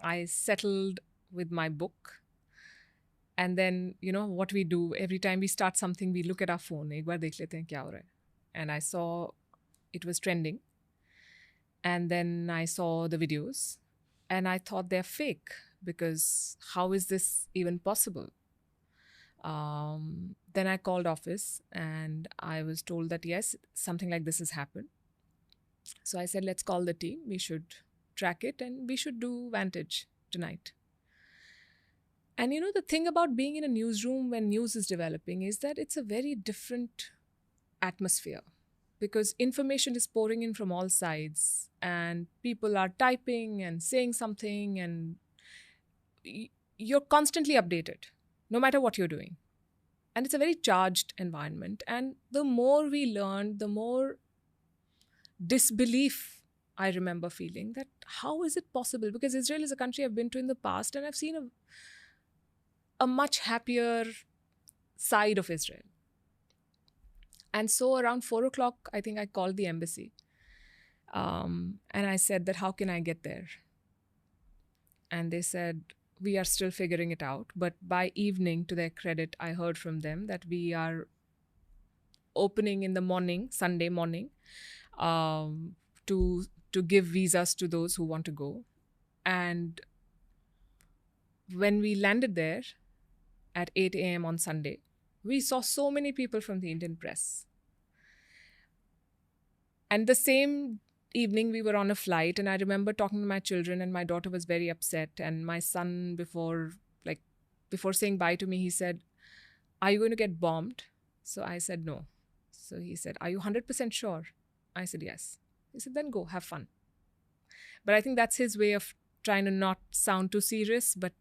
I settled with my book. And then, what we do, every time we start something, we look at our phone. Ek baar dekh lete hain kya ho raha hai. And I saw it was trending. And then I saw the videos. And I thought they're fake because how is this even possible? Then I called office and I was told that yes, something like this has happened. So I said, let's call the team. We should track it and we should do Vantage tonight. And the thing about being in a newsroom when news is developing is that it's a very different atmosphere because information is pouring in from all sides and people are typing and saying something and you're constantly updated no matter what you're doing. And it's a very charged environment. And the more we learned, the more disbelief I remember feeling that how is it possible? Because Israel is a country I've been to in the past and I've seen a much happier side of Israel. And so around 4 o'clock, I think I called the embassy. And I said that how can I get there? and they said, we are still figuring it out. But by evening, to their credit, I heard from them that we are opening in the morning, Sunday morning, um, to give visas to those who want to go. And when we landed there at 8 a.m. on Sunday, we saw so many people from the Indian press. And the same evening, we were on a flight, and I remember talking to my children, and my daughter was very upset. And my son, before saying bye to me, he said, "Are you going to get bombed?" So I said, "No." So he said, "Are you 100% sure?" I said, "Yes." He said, "Then go, have fun." But I think that's his way of trying to not sound too serious, but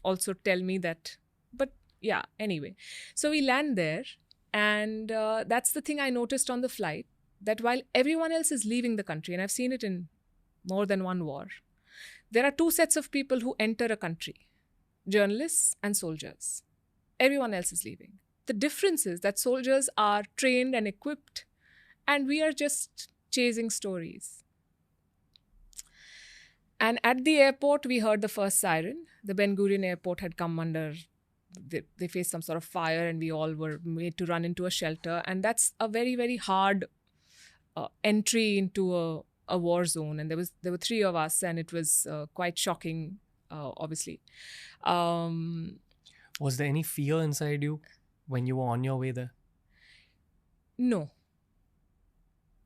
also tell me that. But yeah, anyway. So we land there, and that's the thing I noticed on the flight, that while everyone else is leaving the country, and I've seen it in more than one war, there are two sets of people who enter a country: journalists and soldiers. Everyone else is leaving. The difference is that soldiers are trained and equipped, and we are just chasing stories. And at the airport, we heard the first siren. The Ben Gurion airport had come under, they faced some sort of fire, and we all were made to run into a shelter. And that's a very, very hard entry into a war zone. And there were three of us, and it was quite shocking, obviously. Was there any fear inside you when you were on your way there? No.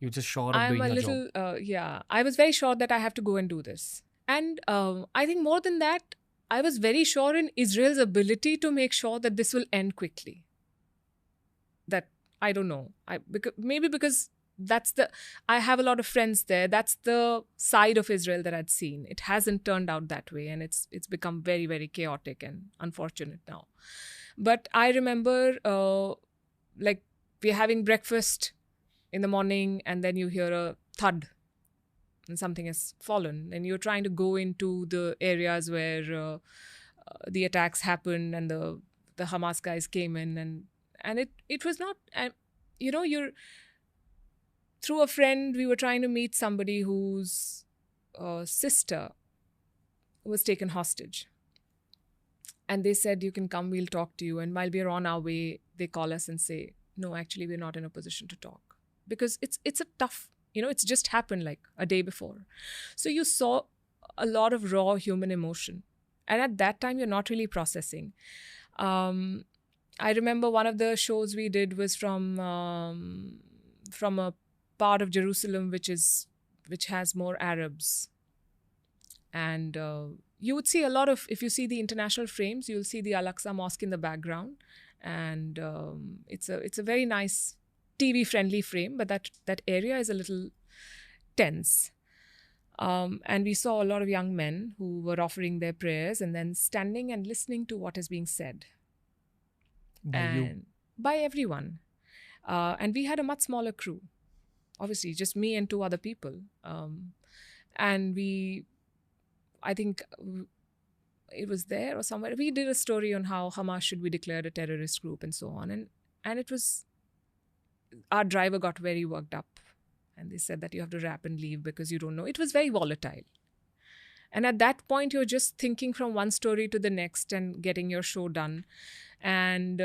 You're just sure of doing your job? Yeah. I was very sure that I have to go and do this. And I think more than that, I was very sure in Israel's ability to make sure that this will end quickly. That, I don't know. Maybe because I have a lot of friends there. That's the side of Israel that I'd seen. It hasn't turned out that way, and it's become very, very chaotic and unfortunate now. But I remember, we're having breakfast in the morning, and then you hear a thud and something has fallen, and you're trying to go into the areas where the attacks happened and the Hamas guys came in, and it was not, you're through a friend, we were trying to meet somebody whose sister was taken hostage, and they said, "You can come, we'll talk to you." And while we're on our way, they call us and say, "No, actually, we're not in a position to talk." Because it's a tough, it's just happened like a day before. So you saw a lot of raw human emotion. And at that time, you're not really processing. I remember one of the shows we did was from a part of Jerusalem which has more Arabs. And you would see a lot of, if you see the international frames, you'll see the Al-Aqsa Mosque in the background. And it's a very nice TV-friendly frame, but that area is a little tense. And we saw a lot of young men who were offering their prayers and then standing and listening to what is being said. By everyone. And we had a much smaller crew. Obviously, just me and two other people. And I think it was there or somewhere, we did a story on how Hamas should be declared a terrorist group and so on. And it was, our driver got very worked up, and they said that you have to wrap and leave because you don't know. It was very volatile. And at that point, you're just thinking from one story to the next and getting your show done. And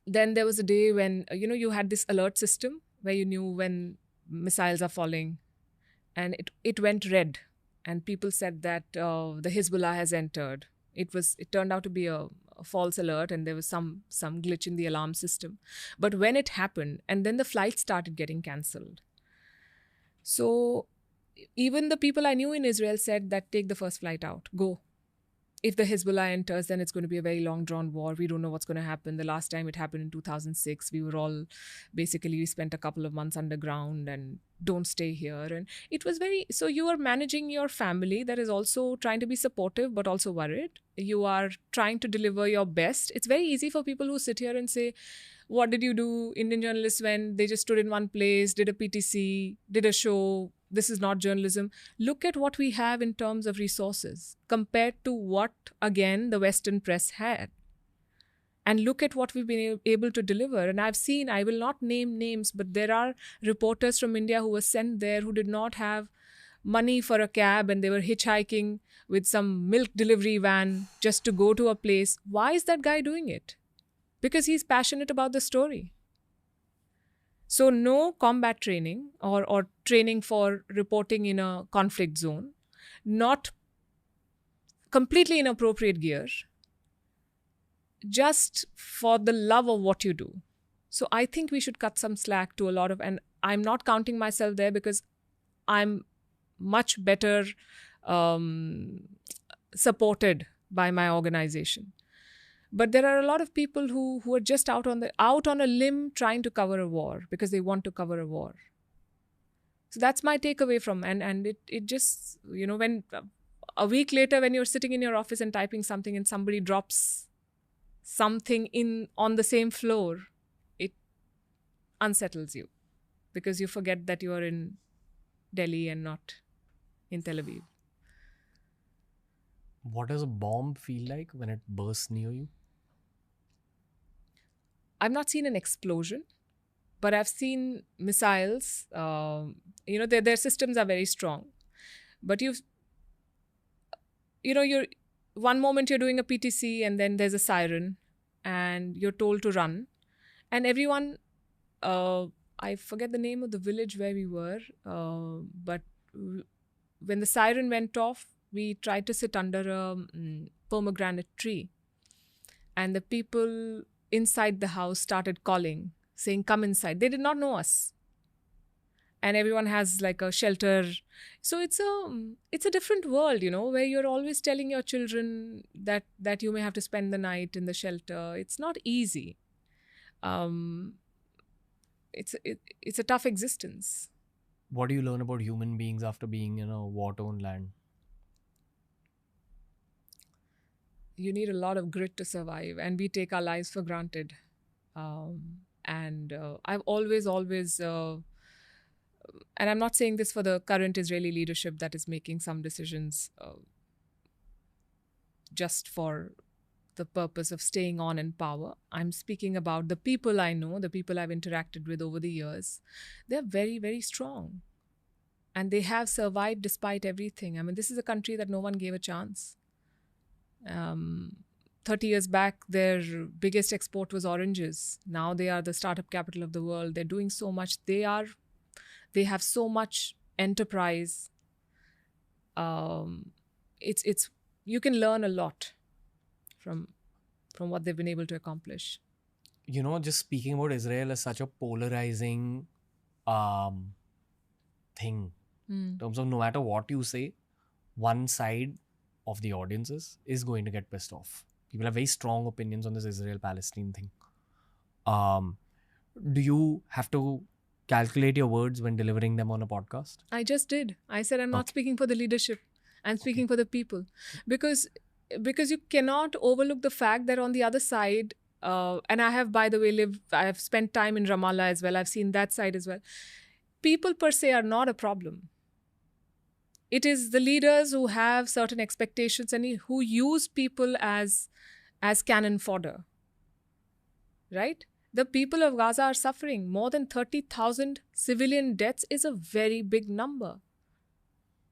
then there was a day when, you had this alert system where you knew when missiles are falling, and it went red. And people said that the Hezbollah has entered. It turned out to be a false alert, and there was some glitch in the alarm system. But when it happened, and then the flight started getting cancelled. So even the people I knew in Israel said that take the first flight out, go. If the Hezbollah enters, then it's going to be a very long drawn war. We don't know what's going to happen. The last time it happened in 2006, we spent a couple of months underground, and don't stay here. And it was so you are managing your family that is also trying to be supportive, but also worried. You are trying to deliver your best. It's very easy for people who sit here and say, what did you do? Indian journalists went, they just stood in one place, did a PTC, did a show. This is not journalism. Look at what we have in terms of resources compared to what, again, the Western press had. And look at what we've been able to deliver. And I've seen, I will not name names, but there are reporters from India who were sent there who did not have money for a cab and they were hitchhiking with some milk delivery van just to go to a place. Why is that guy doing it? Because he's passionate about the story. So no combat training or training for reporting in a conflict zone, not completely inappropriate gear, just for the love of what you do. So I think we should cut some slack to a lot of, and I'm not counting myself there because I'm much better supported by my organization. But there are a lot of people who are just out on a limb trying to cover a war because they want to cover a war. So that's my takeaway from, and it just, when a week later when you're sitting in your office and typing something and somebody drops something on the same floor, it unsettles you because you forget that you are in Delhi and not in Tel Aviv. What does a bomb feel like when it bursts near you? I've not seen an explosion, but I've seen missiles. Their systems are very strong. But you're one moment you're doing a PTC and then there's a siren and you're told to run. And everyone, I forget the name of the village where we were, but when the siren went off, we tried to sit under a pomegranate tree. And the people inside the house started calling, saying, "Come inside." They did not know us. And everyone has like a shelter. So it's a different world, where you're always telling your children that you may have to spend the night in the shelter. It's not easy. It's a tough existence. What do you learn about human beings after being in a war-torn land? You need a lot of grit to survive, and we take our lives for granted. I've always, and I'm not saying this for the current Israeli leadership that is making some decisions just for the purpose of staying on in power. I'm speaking about the people I know, the people I've interacted with over the years. They're very, very strong. And they have survived despite everything. I mean, this is a country that no one gave a chance. 30 years back, their biggest export was oranges. Now they are the startup capital of the world. They're doing so much. They have so much enterprise. You can learn a lot from what they've been able to accomplish. Just speaking about Israel as such a polarizing thing. In terms of no matter what you say, one side of the audiences is going to get pissed off. People have very strong opinions on this Israel-Palestine thing. Do you have to calculate your words when delivering them on a podcast? I just did. I said I'm not speaking for the leadership. I'm speaking for the people. Because you cannot overlook the fact that on the other side, and I have, by the way, I have spent time in Ramallah as well. I've seen that side as well. People per se are not a problem. It is the leaders who have certain expectations and who use people as cannon fodder. Right? The people of Gaza are suffering. More than 30,000 civilian deaths is a very big number.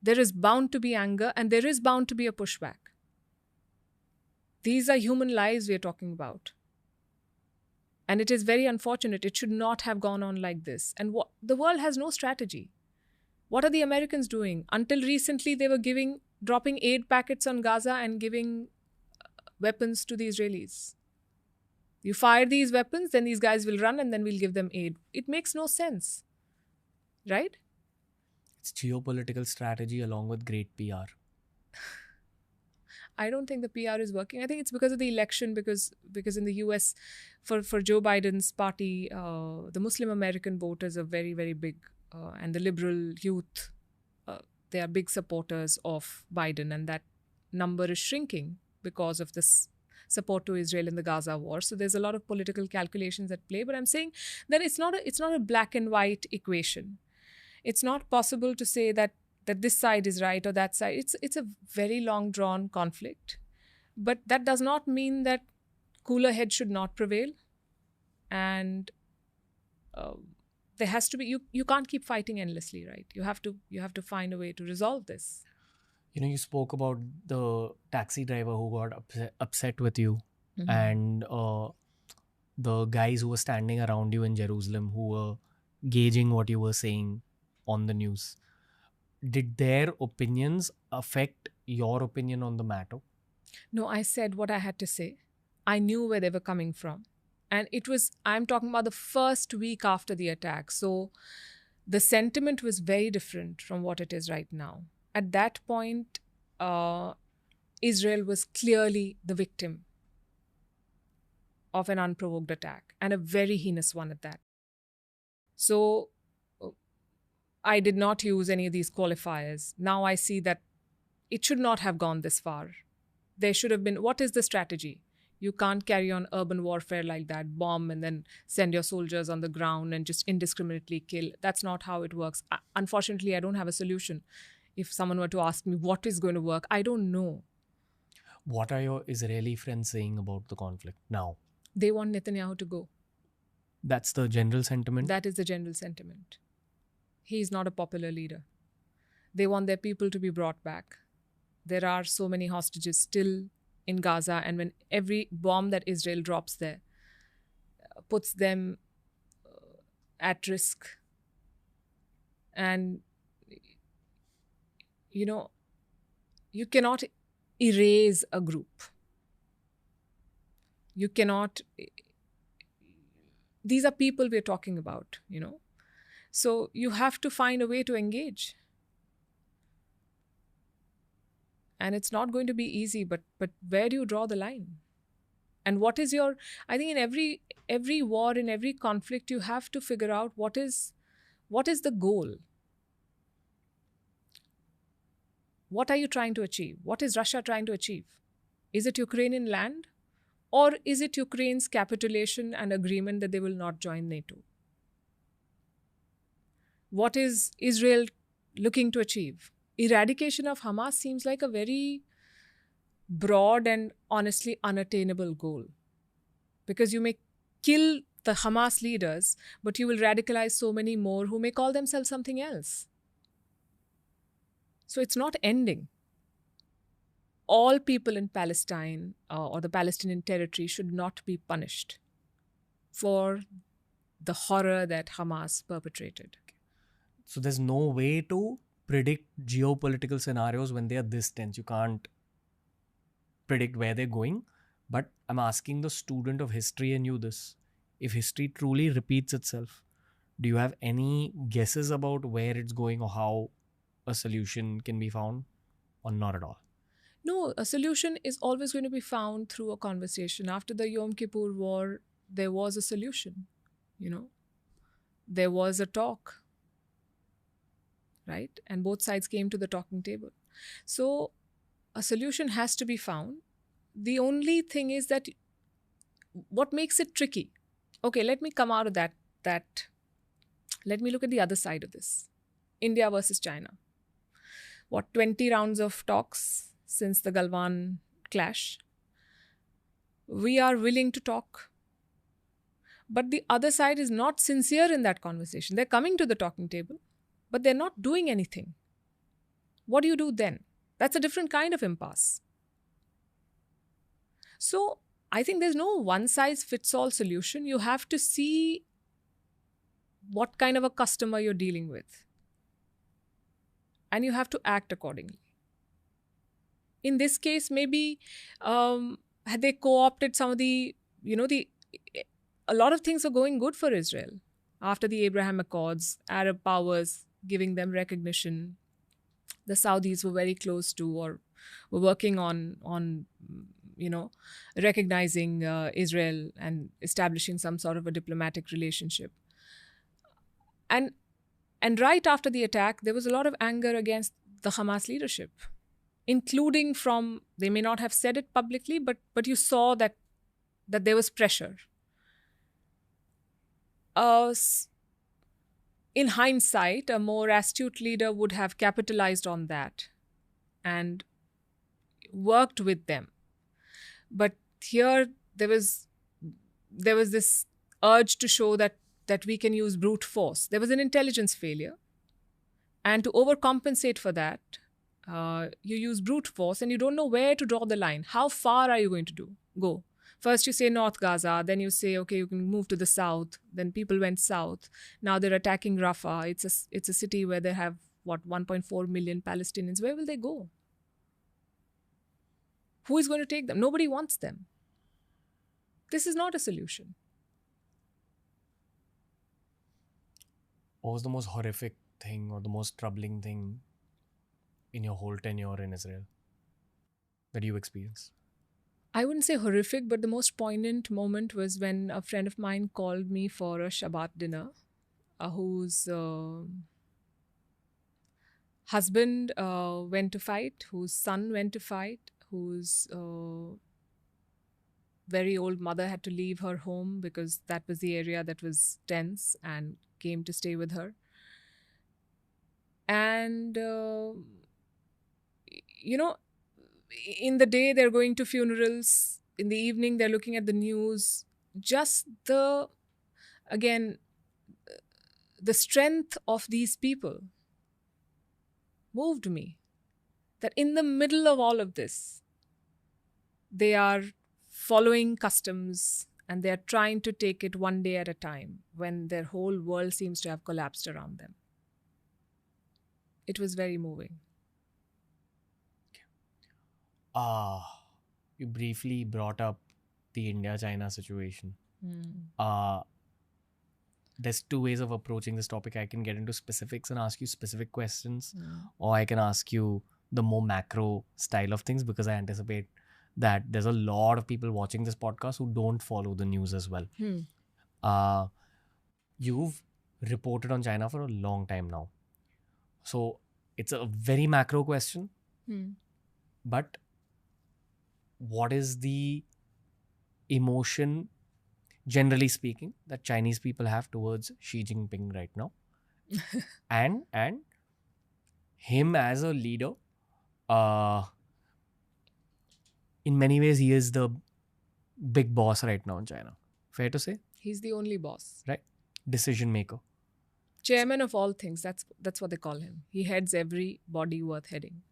There is bound to be anger and there is bound to be a pushback. These are human lives we are talking about. And it is very unfortunate. It should not have gone on like this. And the world has no strategy. What are the Americans doing? Until recently, they were dropping aid packets on Gaza and giving weapons to the Israelis. You fire these weapons, then these guys will run and then we'll give them aid. It makes no sense. Right? It's geopolitical strategy along with great PR. I don't think the PR is working. I think it's because of the election, because in the US, for Joe Biden's party, the Muslim American voters are very, very big. And the liberal youth, they are big supporters of Biden, and that number is shrinking because of this support to Israel in the Gaza war. So there's a lot of political calculations at play. But I'm saying that it's not a black and white equation. It's not possible to say that this side is right or that side. It's a very long drawn conflict. But that does not mean that cooler heads should not prevail. And there has to be, you can't keep fighting endlessly, right? You have to find a way to resolve this. You spoke about the taxi driver who got upset with you, Mhm. and the guys who were standing around you in Jerusalem who were gauging what you were saying on the news. Did their opinions affect your opinion on the matter? No, I said what I had to say. I knew where they were coming from. And I'm talking about the first week after the attack. So the sentiment was very different from what it is right now. At that point, Israel was clearly the victim of an unprovoked attack, and a very heinous one at that. So I did not use any of these qualifiers. Now I see that it should not have gone this far. There should have been, what is the strategy? You can't carry on urban warfare like that, bomb and then send your soldiers on the ground and just indiscriminately kill. That's not how it works. Unfortunately, I don't have a solution. If someone were to ask me what is going to work, I don't know. What are your Israeli friends saying about the conflict now? They want Netanyahu to go. That's the general sentiment? That is the general sentiment. He is not a popular leader. They want their people to be brought back. There are so many hostages still in Gaza, and when every bomb that Israel drops there puts them at risk. And, you cannot erase a group. You cannot... These are people we're talking about, So you have to find a way to engage. And it's not going to be easy, but where do you draw the line? And what is your... I think in every war, in every conflict, you have to figure out what is the goal. What are you trying to achieve? What is Russia trying to achieve? Is it Ukrainian land? Or is it Ukraine's capitulation and agreement that they will not join NATO? What is Israel looking to achieve? Eradication of Hamas seems like a very broad and honestly unattainable goal. Because you may kill the Hamas leaders, but you will radicalize so many more who may call themselves something else. So it's not ending. All people in Palestine or the Palestinian territory should not be punished for the horror that Hamas perpetrated. So there's no way to predict geopolitical scenarios when they are this tense. You can't predict where they're going. But I'm asking the student of history and you this. If history truly repeats itself, do you have any guesses about where it's going or how a solution can be found, or not at all? No, a solution is always going to be found through a conversation. After the Yom Kippur War, there was a solution, There was a talk, right? And both sides came to the talking table. So a solution has to be found. The only thing is that what makes it tricky? Okay, let me come out of that. Let me look at the other side of this. India versus China. 20 rounds of talks since the Galwan clash. We are willing to talk. But the other side is not sincere in that conversation. They're coming to the talking table, but they're not doing anything. What do you do then? That's a different kind of impasse. So I think there's no one-size-fits-all solution. You have to see what kind of a customer you're dealing with. And you have to act accordingly. In this case, maybe had they co-opted some of a lot of things are going good for Israel. After the Abraham Accords, Arab powers giving them recognition. The Saudis were very close to or were working on recognizing Israel and establishing some sort of a diplomatic relationship. And right after the attack, there was a lot of anger against the Hamas leadership, including from, they may not have said it publicly, but you saw that there was pressure. In hindsight, a more astute leader would have capitalized on that and worked with them. But here, there was this urge to show that that we can use brute force. There was an intelligence failure. And to overcompensate for that, you use brute force and you don't know where to draw the line. How far are you going to go? First you say North Gaza, then you say, okay, you can move to the south. Then people went south. Now they're attacking Rafah. It's a city where they have, 1.4 million Palestinians. Where will they go? Who is going to take them? Nobody wants them. This is not a solution. What was the most horrific thing or the most troubling thing in your whole tenure in Israel that you experienced? I wouldn't say horrific, but the most poignant moment was when a friend of mine called me for a Shabbat dinner, whose husband went to fight, whose son went to fight, whose very old mother had to leave her home because that was the area that was tense, and came to stay with her. And, in the day they're going to funerals, in the evening they're looking at the news. Just the strength of these people moved me. That in the middle of all of this, they are following customs and they're trying to take it one day at a time when their whole world seems to have collapsed around them. It was very moving. You briefly brought up the India-China situation. There's two ways of approaching this topic. I can get into specifics and ask you specific questions, or I can ask you the more macro style of things, because I anticipate that there's a lot of people watching this podcast who don't follow the news as well. You've reported on China for a long time now. So it's a very macro question. But what is the emotion, generally speaking, that Chinese people have towards Xi Jinping right now? and him as a leader, in many ways, he is the big boss right now in China. Fair to say? He's the only boss. Right. Decision maker. Chairman of all things. That's what they call him. He heads every body worth heading.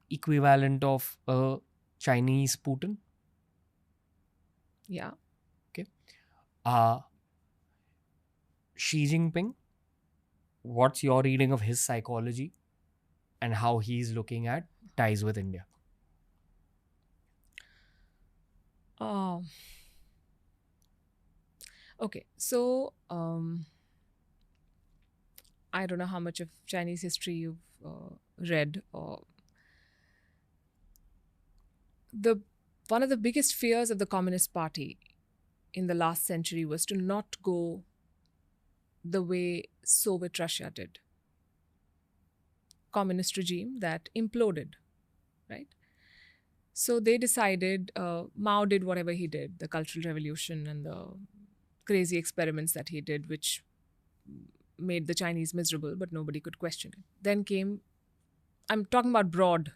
Equivalent of a Chinese Putin? Yeah. Okay. Xi Jinping, what's your reading of his psychology and how he's looking at ties with India? Okay, so I don't know how much of Chinese history you've read. One of the biggest fears of the Communist Party in the last century was to not go the way Soviet Russia did. Communist regime that imploded, right? So they decided, Mao did whatever he did, the Cultural Revolution and the crazy experiments that he did, which made the Chinese miserable, but nobody could question it. Then came, I'm talking about broad,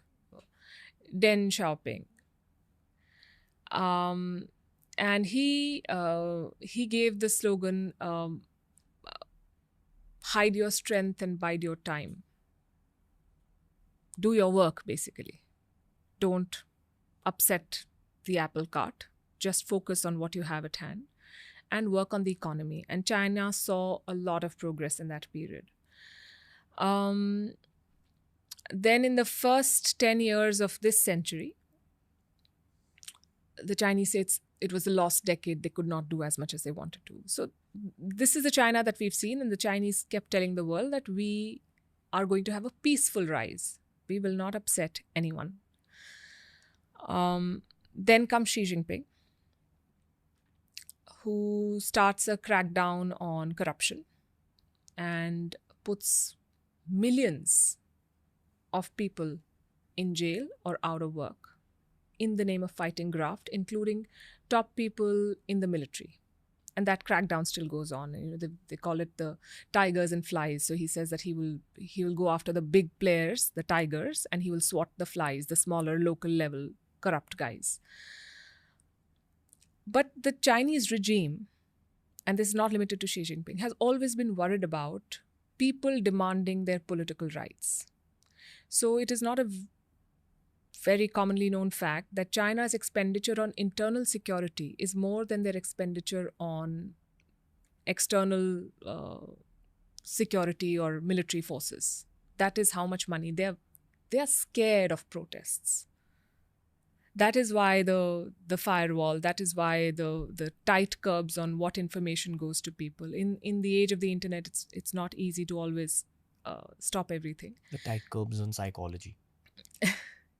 Deng Xiaoping. And he gave the slogan, hide your strength and bide your time. Do your work, basically. Don't upset the apple cart. Just focus on what you have at hand and work on the economy. And China saw a lot of progress in that period. Then in the first 10 years of this century, the Chinese say it was a lost decade. They could not do as much as they wanted to. So this is the China that we've seen, and the Chinese kept telling the world that we are going to have a peaceful rise. We will not upset anyone. Then comes Xi Jinping, who starts a crackdown on corruption and puts millions of people in jail or out of work in the name of fighting graft, including top people in the military. And that crackdown still goes on. You know, they call it the tigers and flies. So he says that he will go after the big players, the tigers, and he will swat the flies, the smaller local level corrupt guys. But the Chinese regime and this is not limited to Xi Jinping, has always been worried about people demanding their political rights. So it is not a very commonly known fact that China's expenditure on internal security is more than their expenditure on external security or military forces. That is how much money they are scared of protests. That is why the firewall, that is why the tight curbs on what information goes to people. In the age of the internet, it's not easy to always stop everything. The tight curbs on psychology.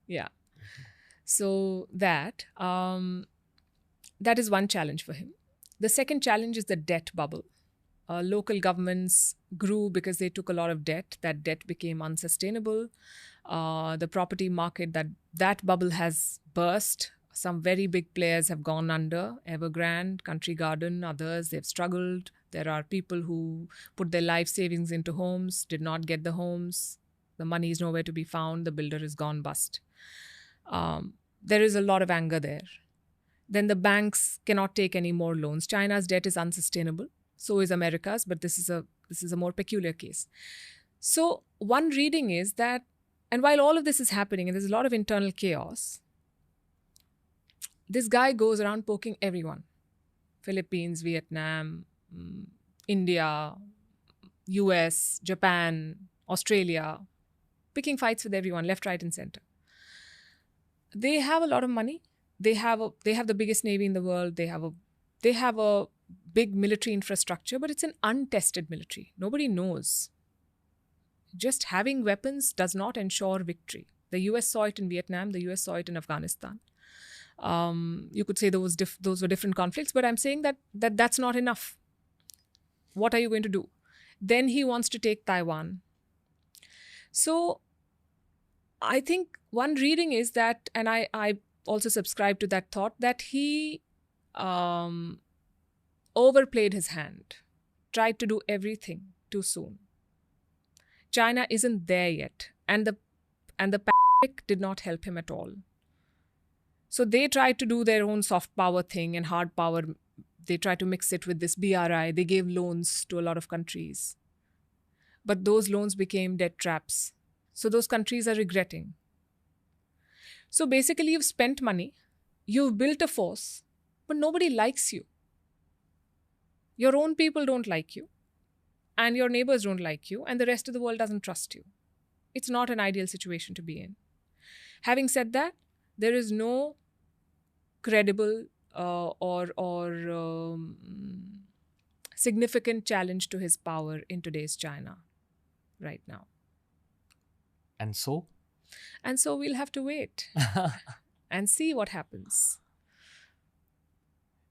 Yeah. So that is one challenge for him. The second challenge is the debt bubble. Local governments grew because they took a lot of debt. That debt became unsustainable. The property market, that bubble has burst. Some very big players have gone under. Evergrande, Country Garden, others, they've struggled. There are people who put their life savings into homes, did not get the homes. The money is nowhere to be found. The builder is gone bust. There is a lot of anger there. Then the banks cannot take any more loans. China's debt is unsustainable. So is America's, but this is a more peculiar case. So one reading is that, and while all of this is happening and there's a lot of internal chaos, this guy goes around poking everyone. Philippines, Vietnam, India, US, Japan, Australia, picking fights with everyone, left, right, and center. They have a lot of money. They have the biggest navy in the world. They have a big military infrastructure, but it's an untested military. Nobody knows. Just having weapons does not ensure victory. The US saw it in Vietnam. The US saw it in Afghanistan. You could say those were different conflicts, but I'm saying that's not enough. What are you going to do? Then he wants to take Taiwan. So I think one reading is that, and I also subscribe to that thought, that he overplayed his hand, tried to do everything too soon. China isn't there yet, and the pandemic did not help him at all. So they tried to do their own soft power thing and hard power. They tried to mix it with this BRI. They gave loans to a lot of countries. But those loans became debt traps. So those countries are regretting. So basically, you've spent money, you've built a force, but nobody likes you. Your own people don't like you, and your neighbors don't like you, and the rest of the world doesn't trust you. It's not an ideal situation to be in. Having said that, there is no credible or significant challenge to his power in today's China right now. And so? And so we'll have to wait and see what happens.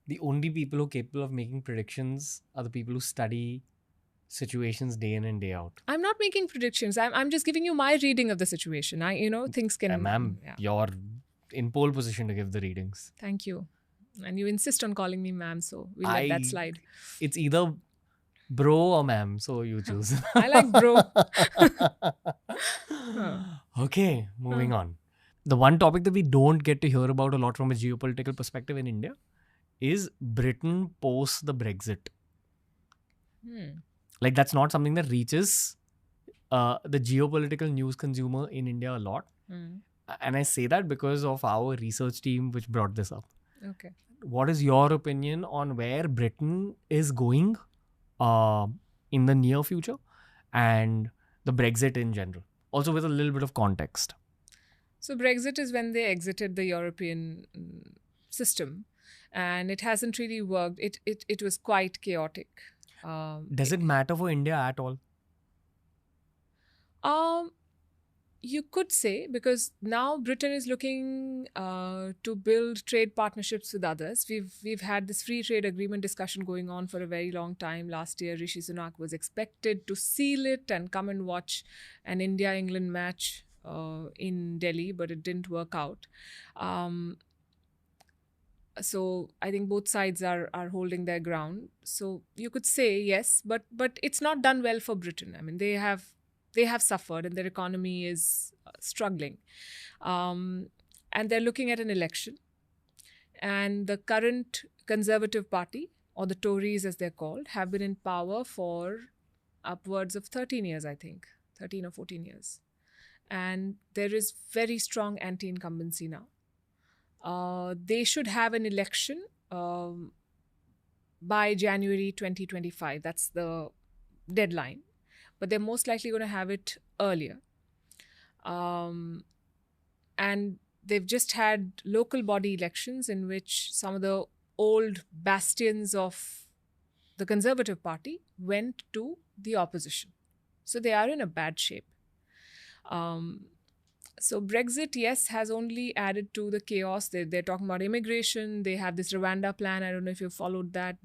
The only people who are capable of making predictions are the people who study situations day in and day out. I'm not making predictions. I'm just giving you my reading of the situation. Things can... Ma'am, you're in pole position to give the readings. Thank you. And you insist on calling me ma'am, so we'll let that slide. It's either bro or ma'am, so you choose. I like bro. Okay, moving on. The one topic that we don't get to hear about a lot from a geopolitical perspective in India is Britain post the Brexit. Like, that's not something that reaches the geopolitical news consumer in India a lot. And I say that because of our research team which brought this up. Okay. What is your opinion on where Britain is going in the near future and the Brexit in general? Also with a little bit of context. So Brexit is when they exited the European system, and it hasn't really worked. It was quite chaotic. Does it matter for India at all? You could say, because now Britain is looking to build trade partnerships with others. We've had this free trade agreement discussion going on for a very long time. Last year, Rishi Sunak was expected to seal it and come and watch an India-England match in Delhi, but it didn't work out. So I think both sides are holding their ground. So you could say yes, but it's not done well for Britain. I mean, they have suffered and their economy is struggling. And they're looking at an election. And the current Conservative Party or the Tories as they're called, have been in power for upwards of 13 years, I think, 13 or 14 years. And there is very strong anti-incumbency now. They should have an election by January 2025. That's the deadline. But they're most likely going to have it earlier. And they've just had local body elections in which some of the old bastions of the Conservative Party went to the opposition. So they are in a bad shape. So Brexit, yes, has only added to the chaos. They're talking about immigration. They have this Rwanda plan. I don't know if you've followed that.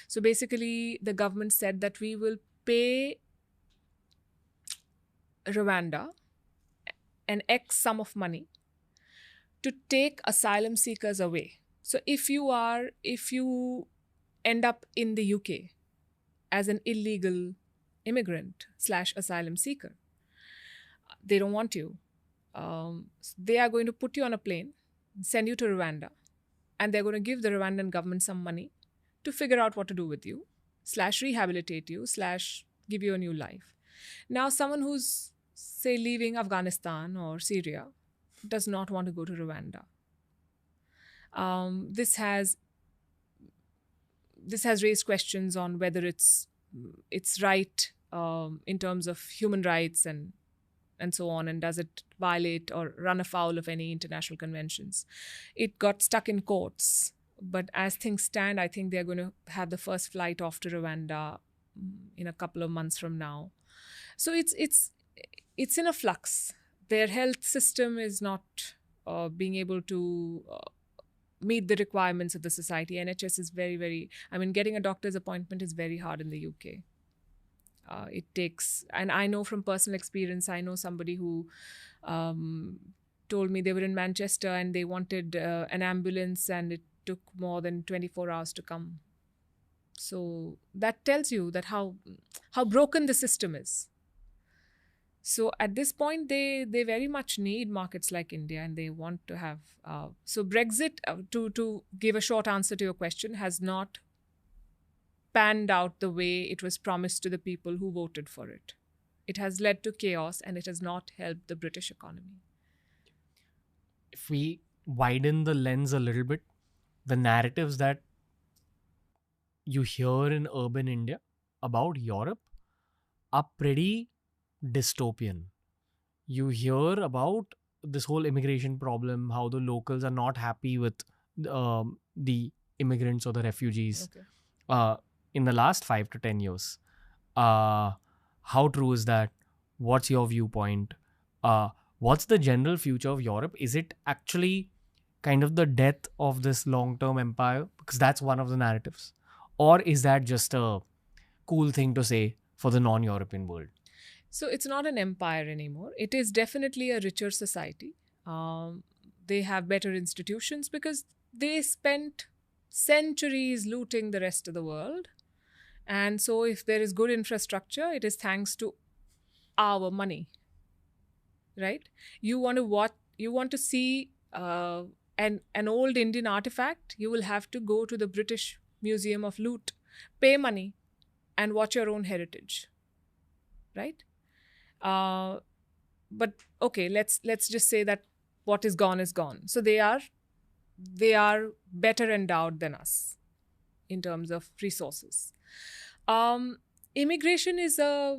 So basically, the government said that we will pay Rwanda an X sum of money to take asylum seekers away. So if you end up in the UK as an illegal immigrant / asylum seeker, they don't want you. They are going to put you on a plane, send you to Rwanda, and they're going to give the Rwandan government some money to figure out what to do with you / rehabilitate you / give you a new life. Now, someone who's, say, leaving Afghanistan or Syria does not want to go to Rwanda. This has raised questions on whether it's right in terms of human rights and so on, and does it violate or run afoul of any international conventions. It got stuck in courts, but as things stand, I think they're going to have the first flight off to Rwanda in a couple of months from now. So it's in a flux. Their health system is not being able to meet the requirements of the society. NHS is very, very, getting a doctor's appointment is very hard in the UK. It takes, and I know from personal experience, I know somebody who told me they were in Manchester and they wanted an ambulance and it took more than 24 hours to come. So that tells you that how broken the system is. So at this point, they very much need markets like India, and they want to have. So Brexit, to give a short answer to your question, has not panned out the way it was promised to the people who voted for it. It has led to chaos, and it has not helped the British economy. If we widen the lens a little bit, the narratives that you hear in urban India about Europe are pretty dystopian. You hear about this whole immigration problem, how the locals are not happy with the immigrants or the refugees in the last 5 to 10 years. How true is that? What's your viewpoint? What's the general future of Europe? Is it actually kind of the death of this long-term empire? Because that's one of the narratives. Or is that just a cool thing to say for the non-European world? So it's not an empire anymore. It is definitely a richer society. They have better institutions because they spent centuries looting the rest of the world. And so if there is good infrastructure, it is thanks to our money, right? You want to see an old Indian artifact, you will have to go to the British Museum of Loot, pay money, and watch your own heritage, right? But okay, let's just say that what is gone is gone. So they are better endowed than us in terms of resources. Immigration is a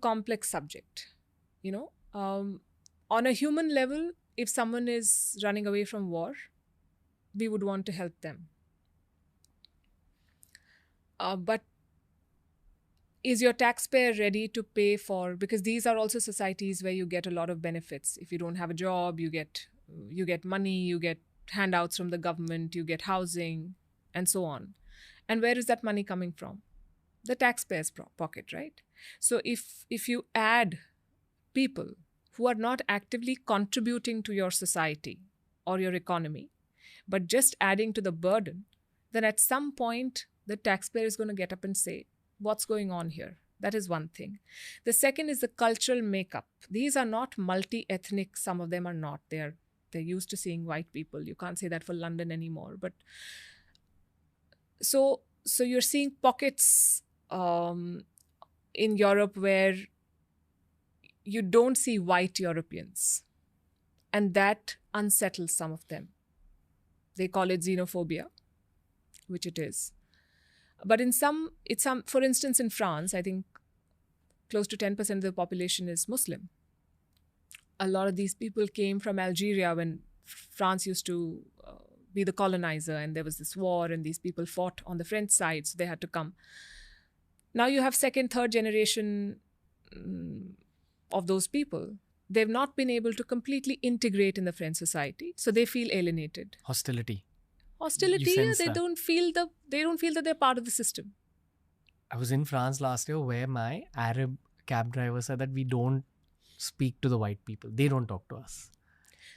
complex subject, on a human level. If someone is running away from war, we would want to help them. But is your taxpayer ready to pay for, because these are also societies where you get a lot of benefits. If you don't have a job, you get money, you get handouts from the government, you get housing, and so on. And where is that money coming from? The taxpayer's pocket, right? So if you add people who are not actively contributing to your society or your economy, but just adding to the burden, then at some point the taxpayer is going to get up and say, what's going on here? That is one thing. The second is the cultural makeup. These are not multi-ethnic. Some of them are not. They're used to seeing white people. You can't say that for London anymore. But so So you're seeing pockets in Europe where you don't see white Europeans, and that unsettles some of them. They call it xenophobia, which it is. But for instance, in France, I think close to 10% of the population is Muslim. A lot of these people came from Algeria when France used to be the colonizer, and there was this war, and these people fought on the French side, so they had to come. Now you have second, third generation of those people. They've not been able to completely integrate in the French society, so they feel alienated. Hostility. They don't feel that they're part of the system. I was in France last year where my Arab cab driver said that we don't speak to the white people. They don't talk to us.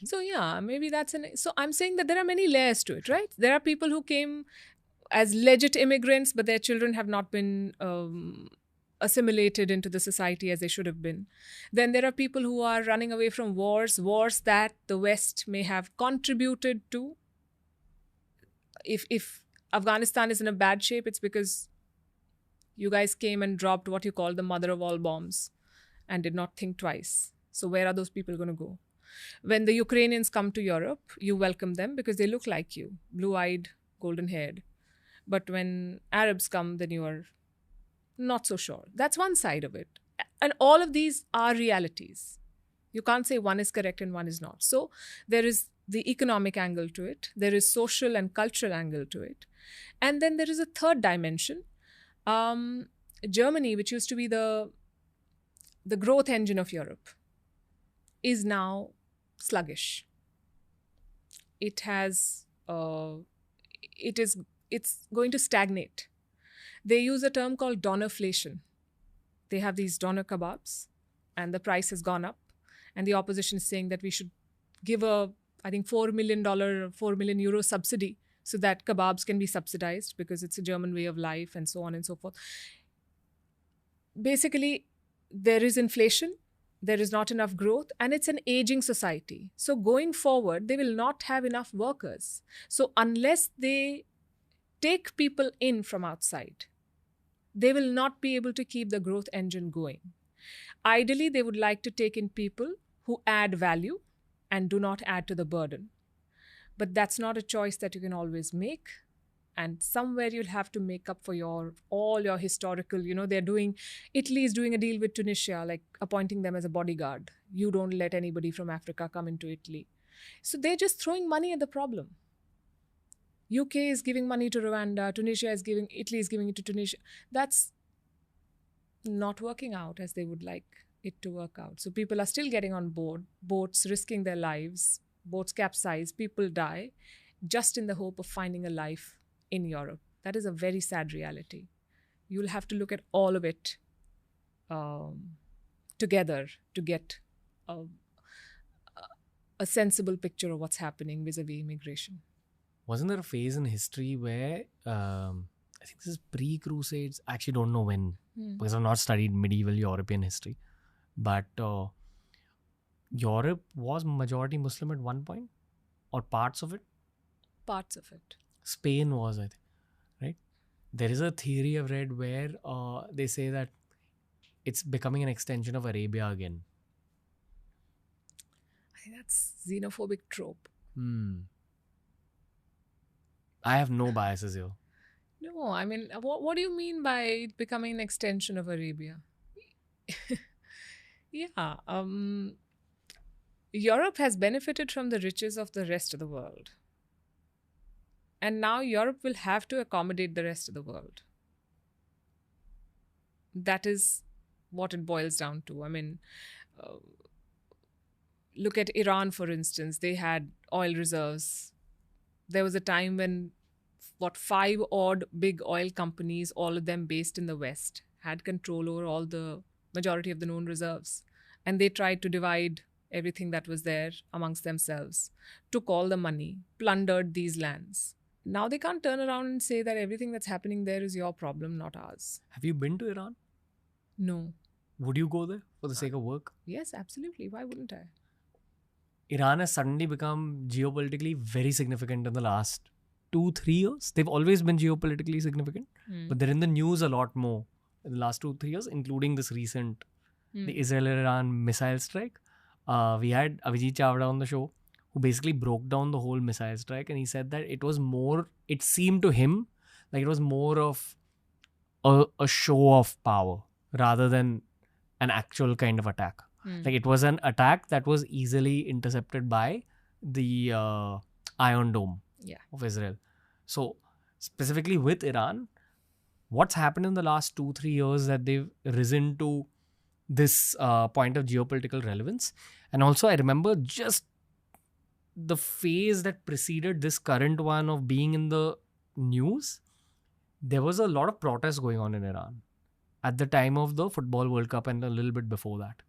So yeah, maybe so I'm saying that there are many layers to it, right? There are people who came as legit immigrants, but their children have not been assimilated into the society as they should have been. Then there are people who are running away from wars that the West may have contributed to. If Afghanistan is in a bad shape, it's because you guys came and dropped what you call the mother of all bombs and did not think twice. So where are those people going to go? When the Ukrainians come to Europe, you welcome them because they look like you, blue-eyed, golden-haired. But when Arabs come, then you are not so sure. That's one side of it. And all of these are realities. You can't say one is correct and one is not. So there is the economic angle to it. There is social and cultural angle to it. And then there is a third dimension. Germany, which used to be the growth engine of Europe, is now sluggish. It's going to stagnate. They use a term called donerflation. They have these doner kebabs, and the price has gone up. And the opposition is saying that we should give I think $4 million euro subsidy so that kebabs can be subsidized because it's a German way of life and so on and so forth. Basically, there is inflation, there is not enough growth, and it's an aging society. So going forward, they will not have enough workers. So unless they take people in from outside, they will not be able to keep the growth engine going. Ideally, they would like to take in people who add value and do not add to the burden. But that's not a choice that you can always make. And somewhere you'll have to make up for all your historical, Italy is doing a deal with Tunisia, like appointing them as a bodyguard. You don't let anybody from Africa come into Italy. So they're just throwing money at the problem. UK is giving money to Rwanda, Italy is giving it to Tunisia. That's not working out as they would like it to work out. So people are still getting on board, boats risking their lives, boats capsize, people die, just in the hope of finding a life in Europe. That is a very sad reality. You'll have to look at all of it together to get a sensible picture of what's happening vis-a-vis immigration. Wasn't there a phase in history where, I think this is pre-Crusades, I actually don't know when, because I've not studied medieval European history, but Europe was majority Muslim at one point, or parts of it? Parts of it. Spain was, I think, right? There is a theory I've read where they say that it's becoming an extension of Arabia again. I think that's xenophobic trope. I have no biases here. No, I mean, what do you mean by it becoming an extension of Arabia? Yeah. Europe has benefited from the riches of the rest of the world. And now Europe will have to accommodate the rest of the world. That is what it boils down to. I mean, look at Iran, for instance. They had oil reserves. There was a time when, 5 odd big oil companies, all of them based in the West, had control over all the majority of the known reserves. And they tried to divide everything that was there amongst themselves, took all the money, plundered these lands. Now they can't turn around and say that everything that's happening there is your problem, not ours. Have you been to Iran? No. Would you go there for the sake of work? Yes, absolutely. Why wouldn't I? Iran has suddenly become geopolitically very significant in the last 2-3 years. They've always been geopolitically significant. but they're in the news a lot more in the last 2-3 years, including this recent the Israel-Iran missile strike. We had Avijit Chavda on the show, who basically broke down the whole missile strike, and he said that it seemed to him like it was more of a show of power rather than an actual kind of attack. Like it was an attack that was easily intercepted by the Iron Dome of Israel. So specifically with Iran, what's happened in the last 2-3 years that they've risen to this point of geopolitical relevance. And also I remember just the phase that preceded this current one of being in the news, there was a lot of protests going on in Iran at the time of the Football World Cup and a little bit before that.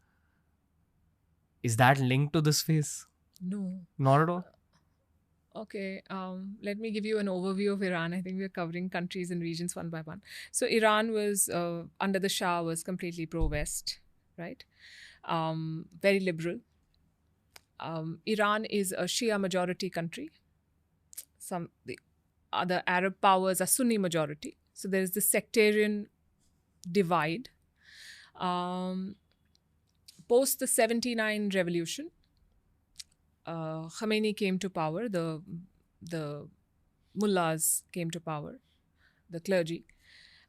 Is that linked to this phase? No. Not at all? Okay, let me give you an overview of Iran. I think we're covering countries and regions one by one. So Iran was, under the Shah, was completely pro-West, right? Very liberal. Iran is a Shia majority country. The other Arab powers are Sunni majority. So there is this sectarian divide. Post the 79 revolution, Khomeini came to power, the mullahs came to power, the clergy,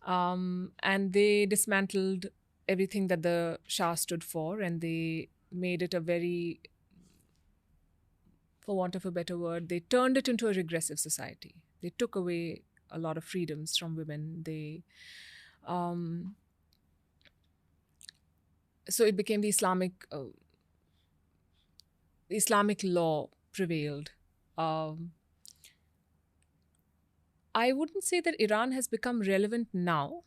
and they dismantled everything that the Shah stood for, and they made it a very, for want of a better word, they turned it into a regressive society. They took away a lot of freedoms from women. So it became the Islamic law prevailed. I wouldn't say that Iran has become relevant now.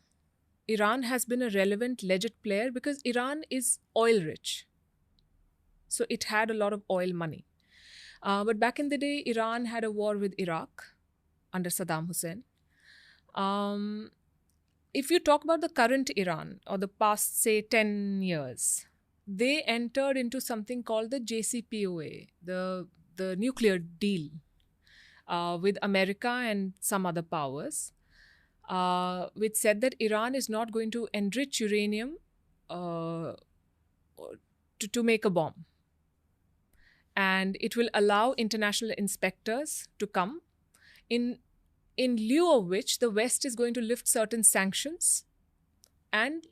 Iran has been a relevant legit player because Iran is oil rich. So it had a lot of oil money. But back in the day, Iran had a war with Iraq under Saddam Hussein. If you talk about the current Iran or the past, say, 10 years, they entered into something called the JCPOA, the nuclear deal with America and some other powers, which said that Iran is not going to enrich uranium to make a bomb. And it will allow international inspectors to come, in lieu of which the West is going to lift certain sanctions. And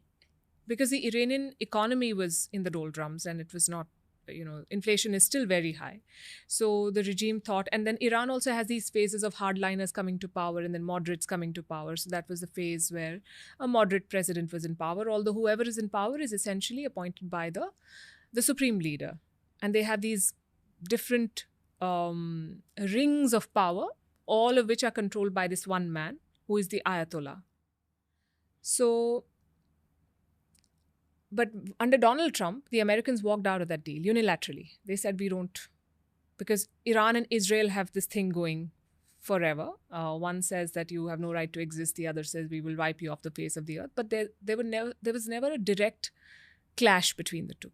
because the Iranian economy was in the doldrums and it was not, inflation is still very high. So the regime thought, and then Iran also has these phases of hardliners coming to power and then moderates coming to power. So that was the phase where a moderate president was in power, although whoever is in power is essentially appointed by the supreme leader. And they have these different rings of power, all of which are controlled by this one man, who is the Ayatollah. So, but under Donald Trump, the Americans walked out of that deal unilaterally. They said, we don't, because Iran and Israel have this thing going forever. One says that you have no right to exist. The other says we will wipe you off the face of the earth. But there was never a direct clash between the two.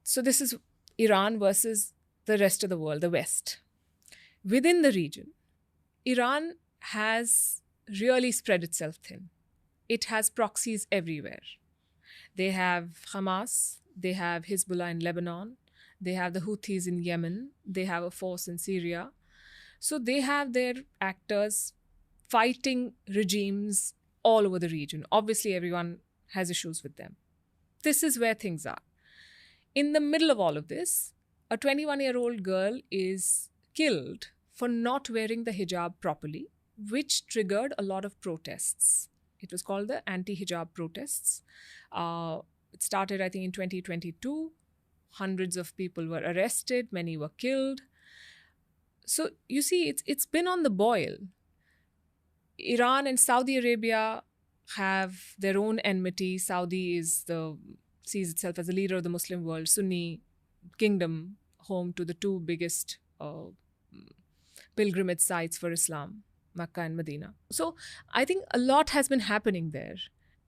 So this is Iran versus the rest of the world, the West. Within the region, Iran has really spread itself thin. It has proxies everywhere. They have Hamas, they have Hezbollah in Lebanon, they have the Houthis in Yemen, they have a force in Syria. So they have their actors fighting regimes all over the region. Obviously, everyone has issues with them. This is where things are. In the middle of all of this, a 21-year-old girl is killed for not wearing the hijab properly, which triggered a lot of protests. It was called the anti-hijab protests. It started, I think, in 2022. Hundreds of people were arrested. Many were killed. So, you see, it's been on the boil. Iran and Saudi Arabia have their own enmity. Saudi sees itself as a leader of the Muslim world, Sunni kingdom, home to the two biggest pilgrimage sites for Islam, Mecca and Medina. So I think a lot has been happening there.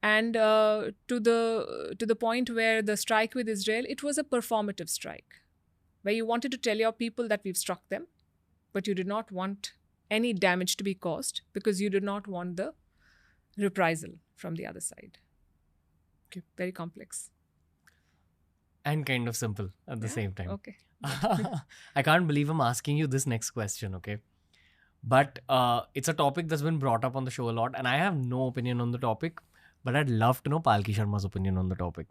And to the point where the strike with Israel, it was a performative strike, where you wanted to tell your people that we've struck them, but you did not want any damage to be caused because you do not want the reprisal from the other side. Okay, very complex. And kind of simple at the same time. Okay. I can't believe I'm asking you this next question, okay? But it's a topic that's been brought up on the show a lot, and I have no opinion on the topic, but I'd love to know Palki Sharma's opinion on the topic.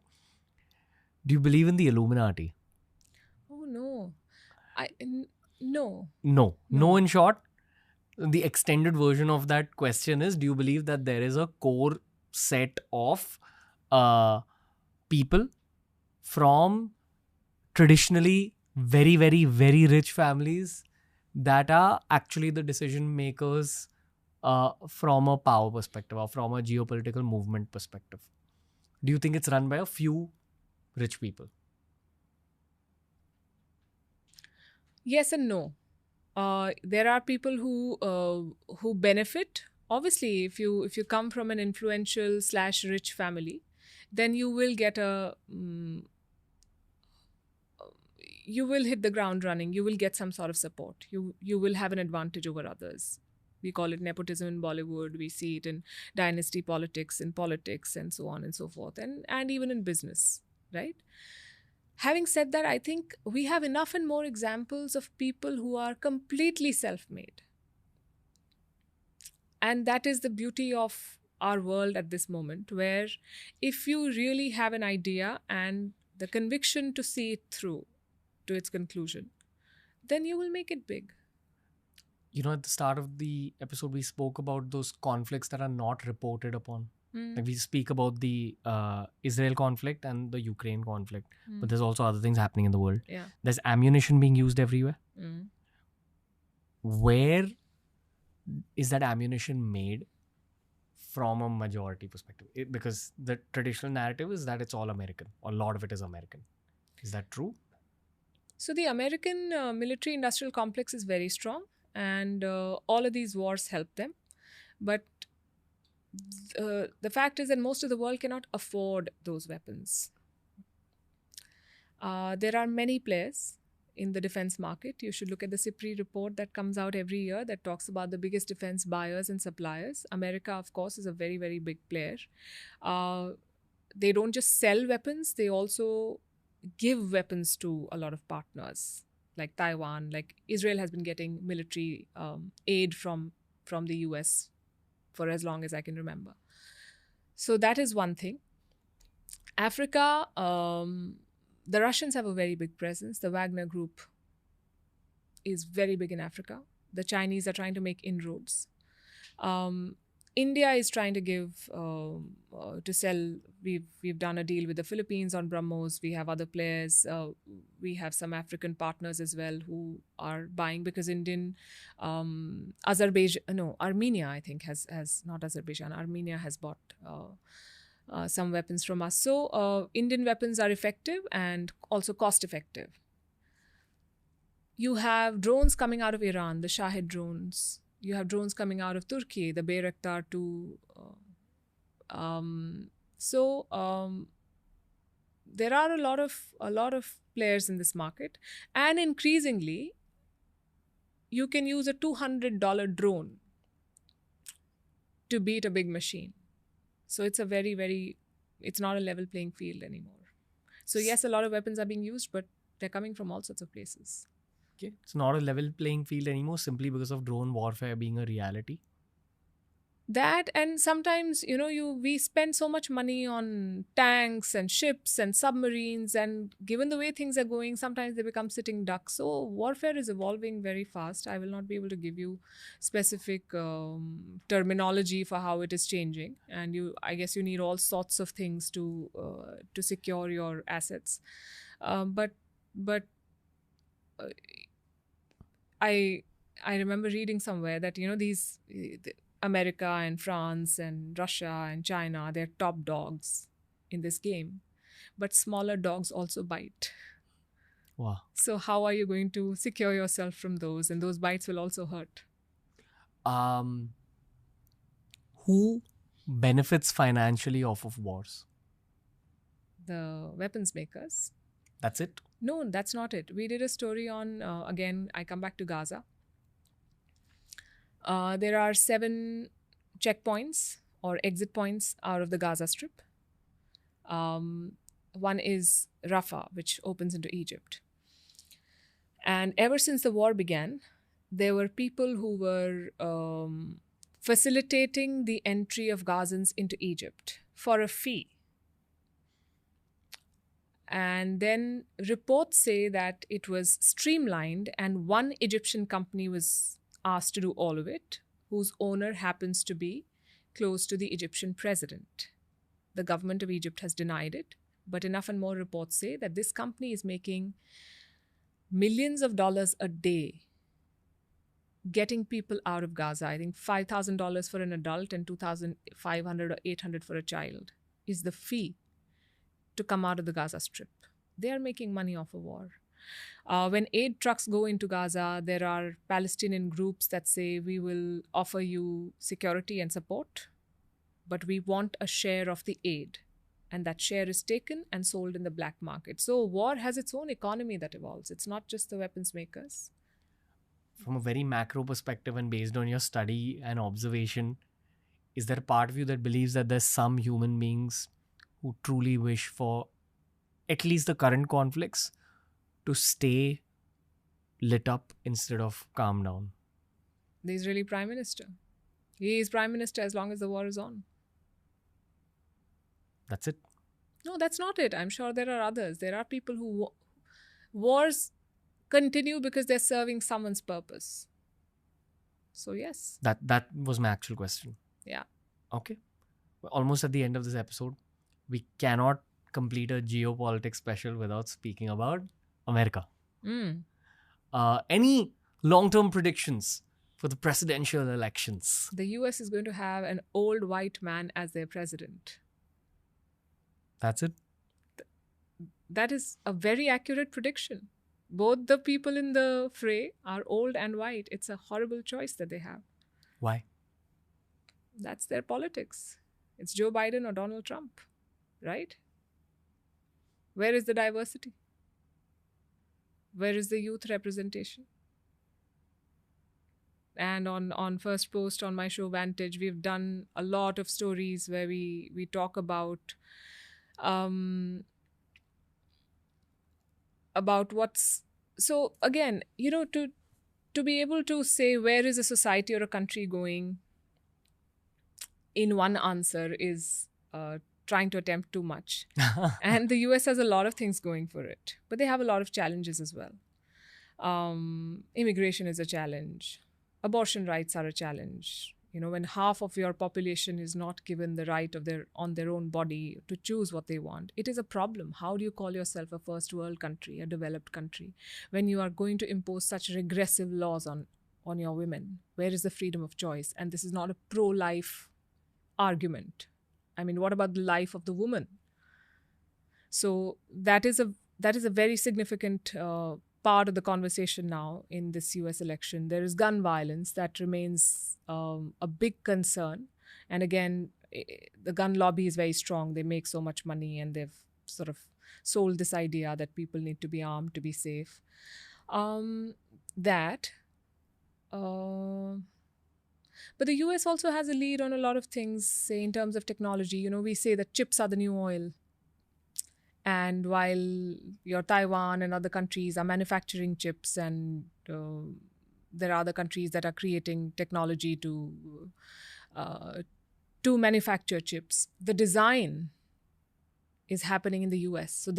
Do you believe in the Illuminati? Oh, no. No. No, in short. The extended version of that question is, do you believe that there is a core set of people from traditionally very, very, very rich families that are actually the decision makers from a power perspective or from a geopolitical movement perspective? Do you think it's run by a few rich people? Yes and no. There are people who benefit. Obviously, if you come from an influential / rich family, then you will get you will hit the ground running. You will get some sort of support. You will have an advantage over others. We call it nepotism in Bollywood. We see it in dynasty politics, in politics, and so on and so forth, and even in business, right? Having said that, I think we have enough and more examples of people who are completely self-made. And that is the beauty of our world at this moment, where if you really have an idea and the conviction to see it through to its conclusion, then you will make it big. You know, at the start of the episode, we spoke about those conflicts that are not reported upon. Like we speak about the Israel conflict and the Ukraine conflict, but there's also other things happening in the world. Yeah. There's ammunition being used everywhere. Where is that ammunition made from a majority perspective? Because the traditional narrative is that it's all American, or a lot of it is American. Is that true? So the American military-industrial complex is very strong, and all of these wars help them. But the fact is that most of the world cannot afford those weapons. There are many players in the defense market. You should look at the CIPRI report that comes out every year that talks about the biggest defense buyers and suppliers. America, of course, is a very, very big player. They don't just sell weapons, they also give weapons to a lot of partners, like Taiwan. Like Israel has been getting military aid from the US for as long as I can remember. So that is one thing. Africa, the Russians have a very big presence. The Wagner Group is very big in Africa. The Chinese are trying to make inroads. India is trying to give, to sell. We've done a deal with the Philippines on BrahMos. We have other players. We have some African partners as well who are buying, because Armenia, I think, has not Azerbaijan. Armenia has bought some weapons from us. So Indian weapons are effective and also cost effective. You have drones coming out of Iran, the Shahid drones. You have drones coming out of Turkey, the Bayraktar 2. There are a lot of players in this market, and increasingly, you can use a $200 drone to beat a big machine. So it's a it's not a level playing field anymore. So yes, a lot of weapons are being used, but they're coming from all sorts of places. Okay. It's not a level playing field anymore simply because of drone warfare being a reality. That, and sometimes, we spend so much money on tanks and ships and submarines, and given the way things are going, sometimes they become sitting ducks. So warfare is evolving very fast. I will not be able to give you specific terminology for how it is changing, and I guess you need all sorts of things to secure your assets. But I remember reading somewhere that these America and France and Russia and China, they're top dogs in this game, but smaller dogs also bite. Wow. So how are you going to secure yourself from those? And those bites will also hurt. Who benefits financially off of wars? The weapons makers. That's it? No, that's not it. We did a story on, again, I come back to Gaza. There are 7 checkpoints or exit points out of the Gaza Strip. One is Rafah, which opens into Egypt. And ever since the war began, there were people who were facilitating the entry of Gazans into Egypt for a fee. And then reports say that it was streamlined and one Egyptian company was asked to do all of it, whose owner happens to be close to the Egyptian president. The government of Egypt has denied it, but enough and more reports say that this company is making millions of dollars a day getting people out of Gaza. I think $5,000 for an adult and $2,500 or $800 for a child is the fee to come out of the Gaza Strip. They are making money off a war. When aid trucks go into Gaza, there are Palestinian groups that say, we will offer you security and support, but we want a share of the aid. And that share is taken and sold in the black market. So war has its own economy that evolves. It's not just the weapons makers. From a very macro perspective and based on your study and observation, is there a part of you that believes that there's some human beings who truly wish for at least the current conflicts to stay lit up instead of calm down? The Israeli Prime Minister. He is Prime Minister as long as the war is on. That's it? No, that's not it. I'm sure there are others. There are people who... Wars continue because they're serving someone's purpose. So yes. That was my actual question. Yeah. Okay. We're almost at the end of this episode. We cannot complete a geopolitics special without speaking about America. Any long-term predictions for the presidential elections? The US is going to have an old white man as their president. That's it? That is a very accurate prediction. Both the people in the fray are old and white. It's a horrible choice that they have. Why? That's their politics. It's Joe Biden or Donald Trump, right? Where is the diversity? Where is the youth representation? And on First Post on my show Vantage, we've done a lot of stories where we talk about what's... So again, to be able to say where is a society or a country going in one answer is trying to attempt too much. And the US has a lot of things going for it, but they have a lot of challenges as well. Immigration is a challenge. Abortion rights are a challenge. When half of your population is not given the right on their own body to choose what they want, it is a problem. How do you call yourself a first world country, a developed country, when you are going to impose such regressive laws on your women? Where is the freedom of choice? And this is not a pro-life argument. I mean, what about the life of the woman? So that is a very significant part of the conversation now in this US election. There is gun violence that remains a big concern. And again, the gun lobby is very strong. They make so much money and they've sort of sold this idea that people need to be armed to be safe. But the US also has a lead on a lot of things, say in terms of technology. We say that chips are the new oil. And while your Taiwan and other countries are manufacturing chips and there are other countries that are creating technology to manufacture chips, the design is happening in the US. So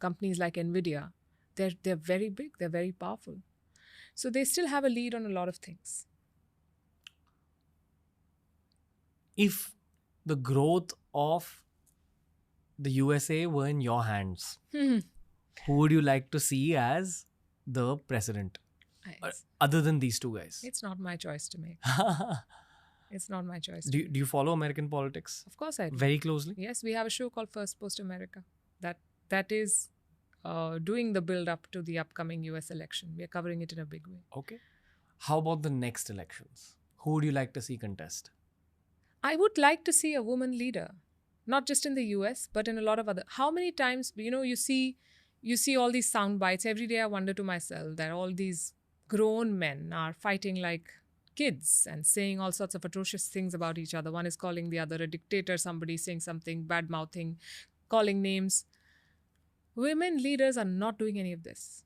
companies like NVIDIA, they're very big, they're very powerful. So they still have a lead on a lot of things. If the growth of the USA were in your hands, who would you like to see as the president? Other than these two guys? It's not my choice to make. It's not my choice. Do you follow American politics? Of course I do. Very closely? Yes, we have a show called First Post America that is doing the build-up to the upcoming US election. We are covering it in a big way. Okay. How about the next elections? Who would you like to see contest? I would like to see a woman leader. Not just in the US, but in a lot of other... How many times, you see all these sound bites. Every day I wonder to myself that all these grown men are fighting like kids and saying all sorts of atrocious things about each other. One is calling the other a dictator, somebody saying something, bad mouthing, calling names. Women leaders are not doing any of this.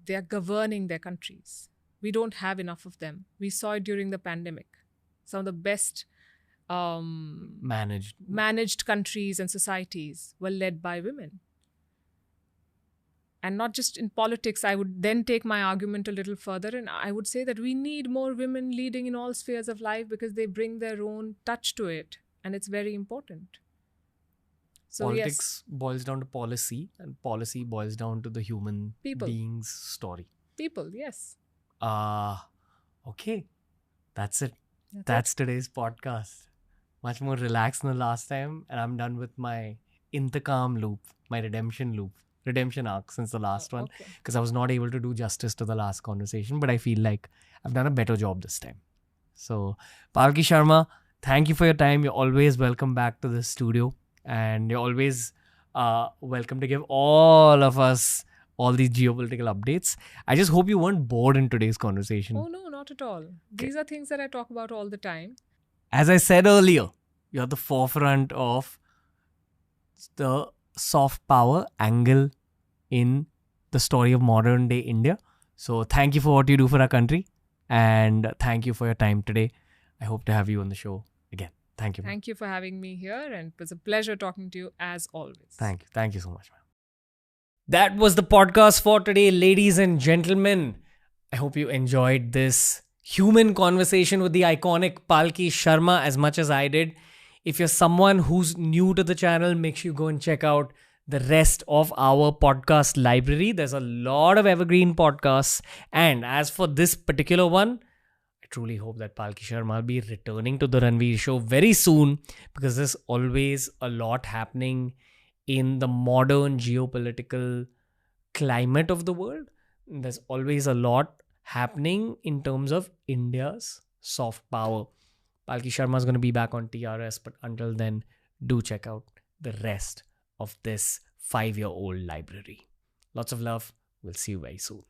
They are governing their countries. We don't have enough of them. We saw it during the pandemic. Some of the best managed countries and societies were led by women. And not just in politics. I would then take my argument a little further, and I would say that we need more women leading in all spheres of life because they bring their own touch to it, and it's very important. So Politics boils down to policy, and policy boils down to the human being's story. People, yes. Okay. That's it. That's today's podcast. Much more relaxed than the last time, and I'm done with my intakam loop, my redemption arc since the last one, because I was not able to do justice to the last conversation, but I feel like I've done a better job this time. So, Palki Sharma, thank you for your time. You're always welcome back to the studio, and you're always welcome to give all of us all these geopolitical updates. I just hope you weren't bored in today's conversation. Oh, no, not at all. These are things that I talk about all the time. As I said earlier, you're at the forefront of the soft power angle in the story of modern day India. So thank you for what you do for our country, and thank you for your time today. I hope to have you on the show again. Thank you. Thank you for having me here, and it was a pleasure talking to you as always. Thank you. Thank you so much, ma'am. That was the podcast for today, ladies and gentlemen. I hope you enjoyed this human conversation with the iconic Palki Sharma as much as I did. If you're someone who's new to the channel, make sure you go and check out the rest of our podcast library. There's a lot of evergreen podcasts. And as for this particular one, I truly hope that Palki Sharma will be returning to the Ranveer show very soon, because there's always a lot happening in the modern geopolitical climate of the world. There's always a lot happening in terms of India's soft power. Palki Sharma is going to be back on TRS, but until then, do check out the rest of this 5-year-old library. Lots of love. We'll see you very soon.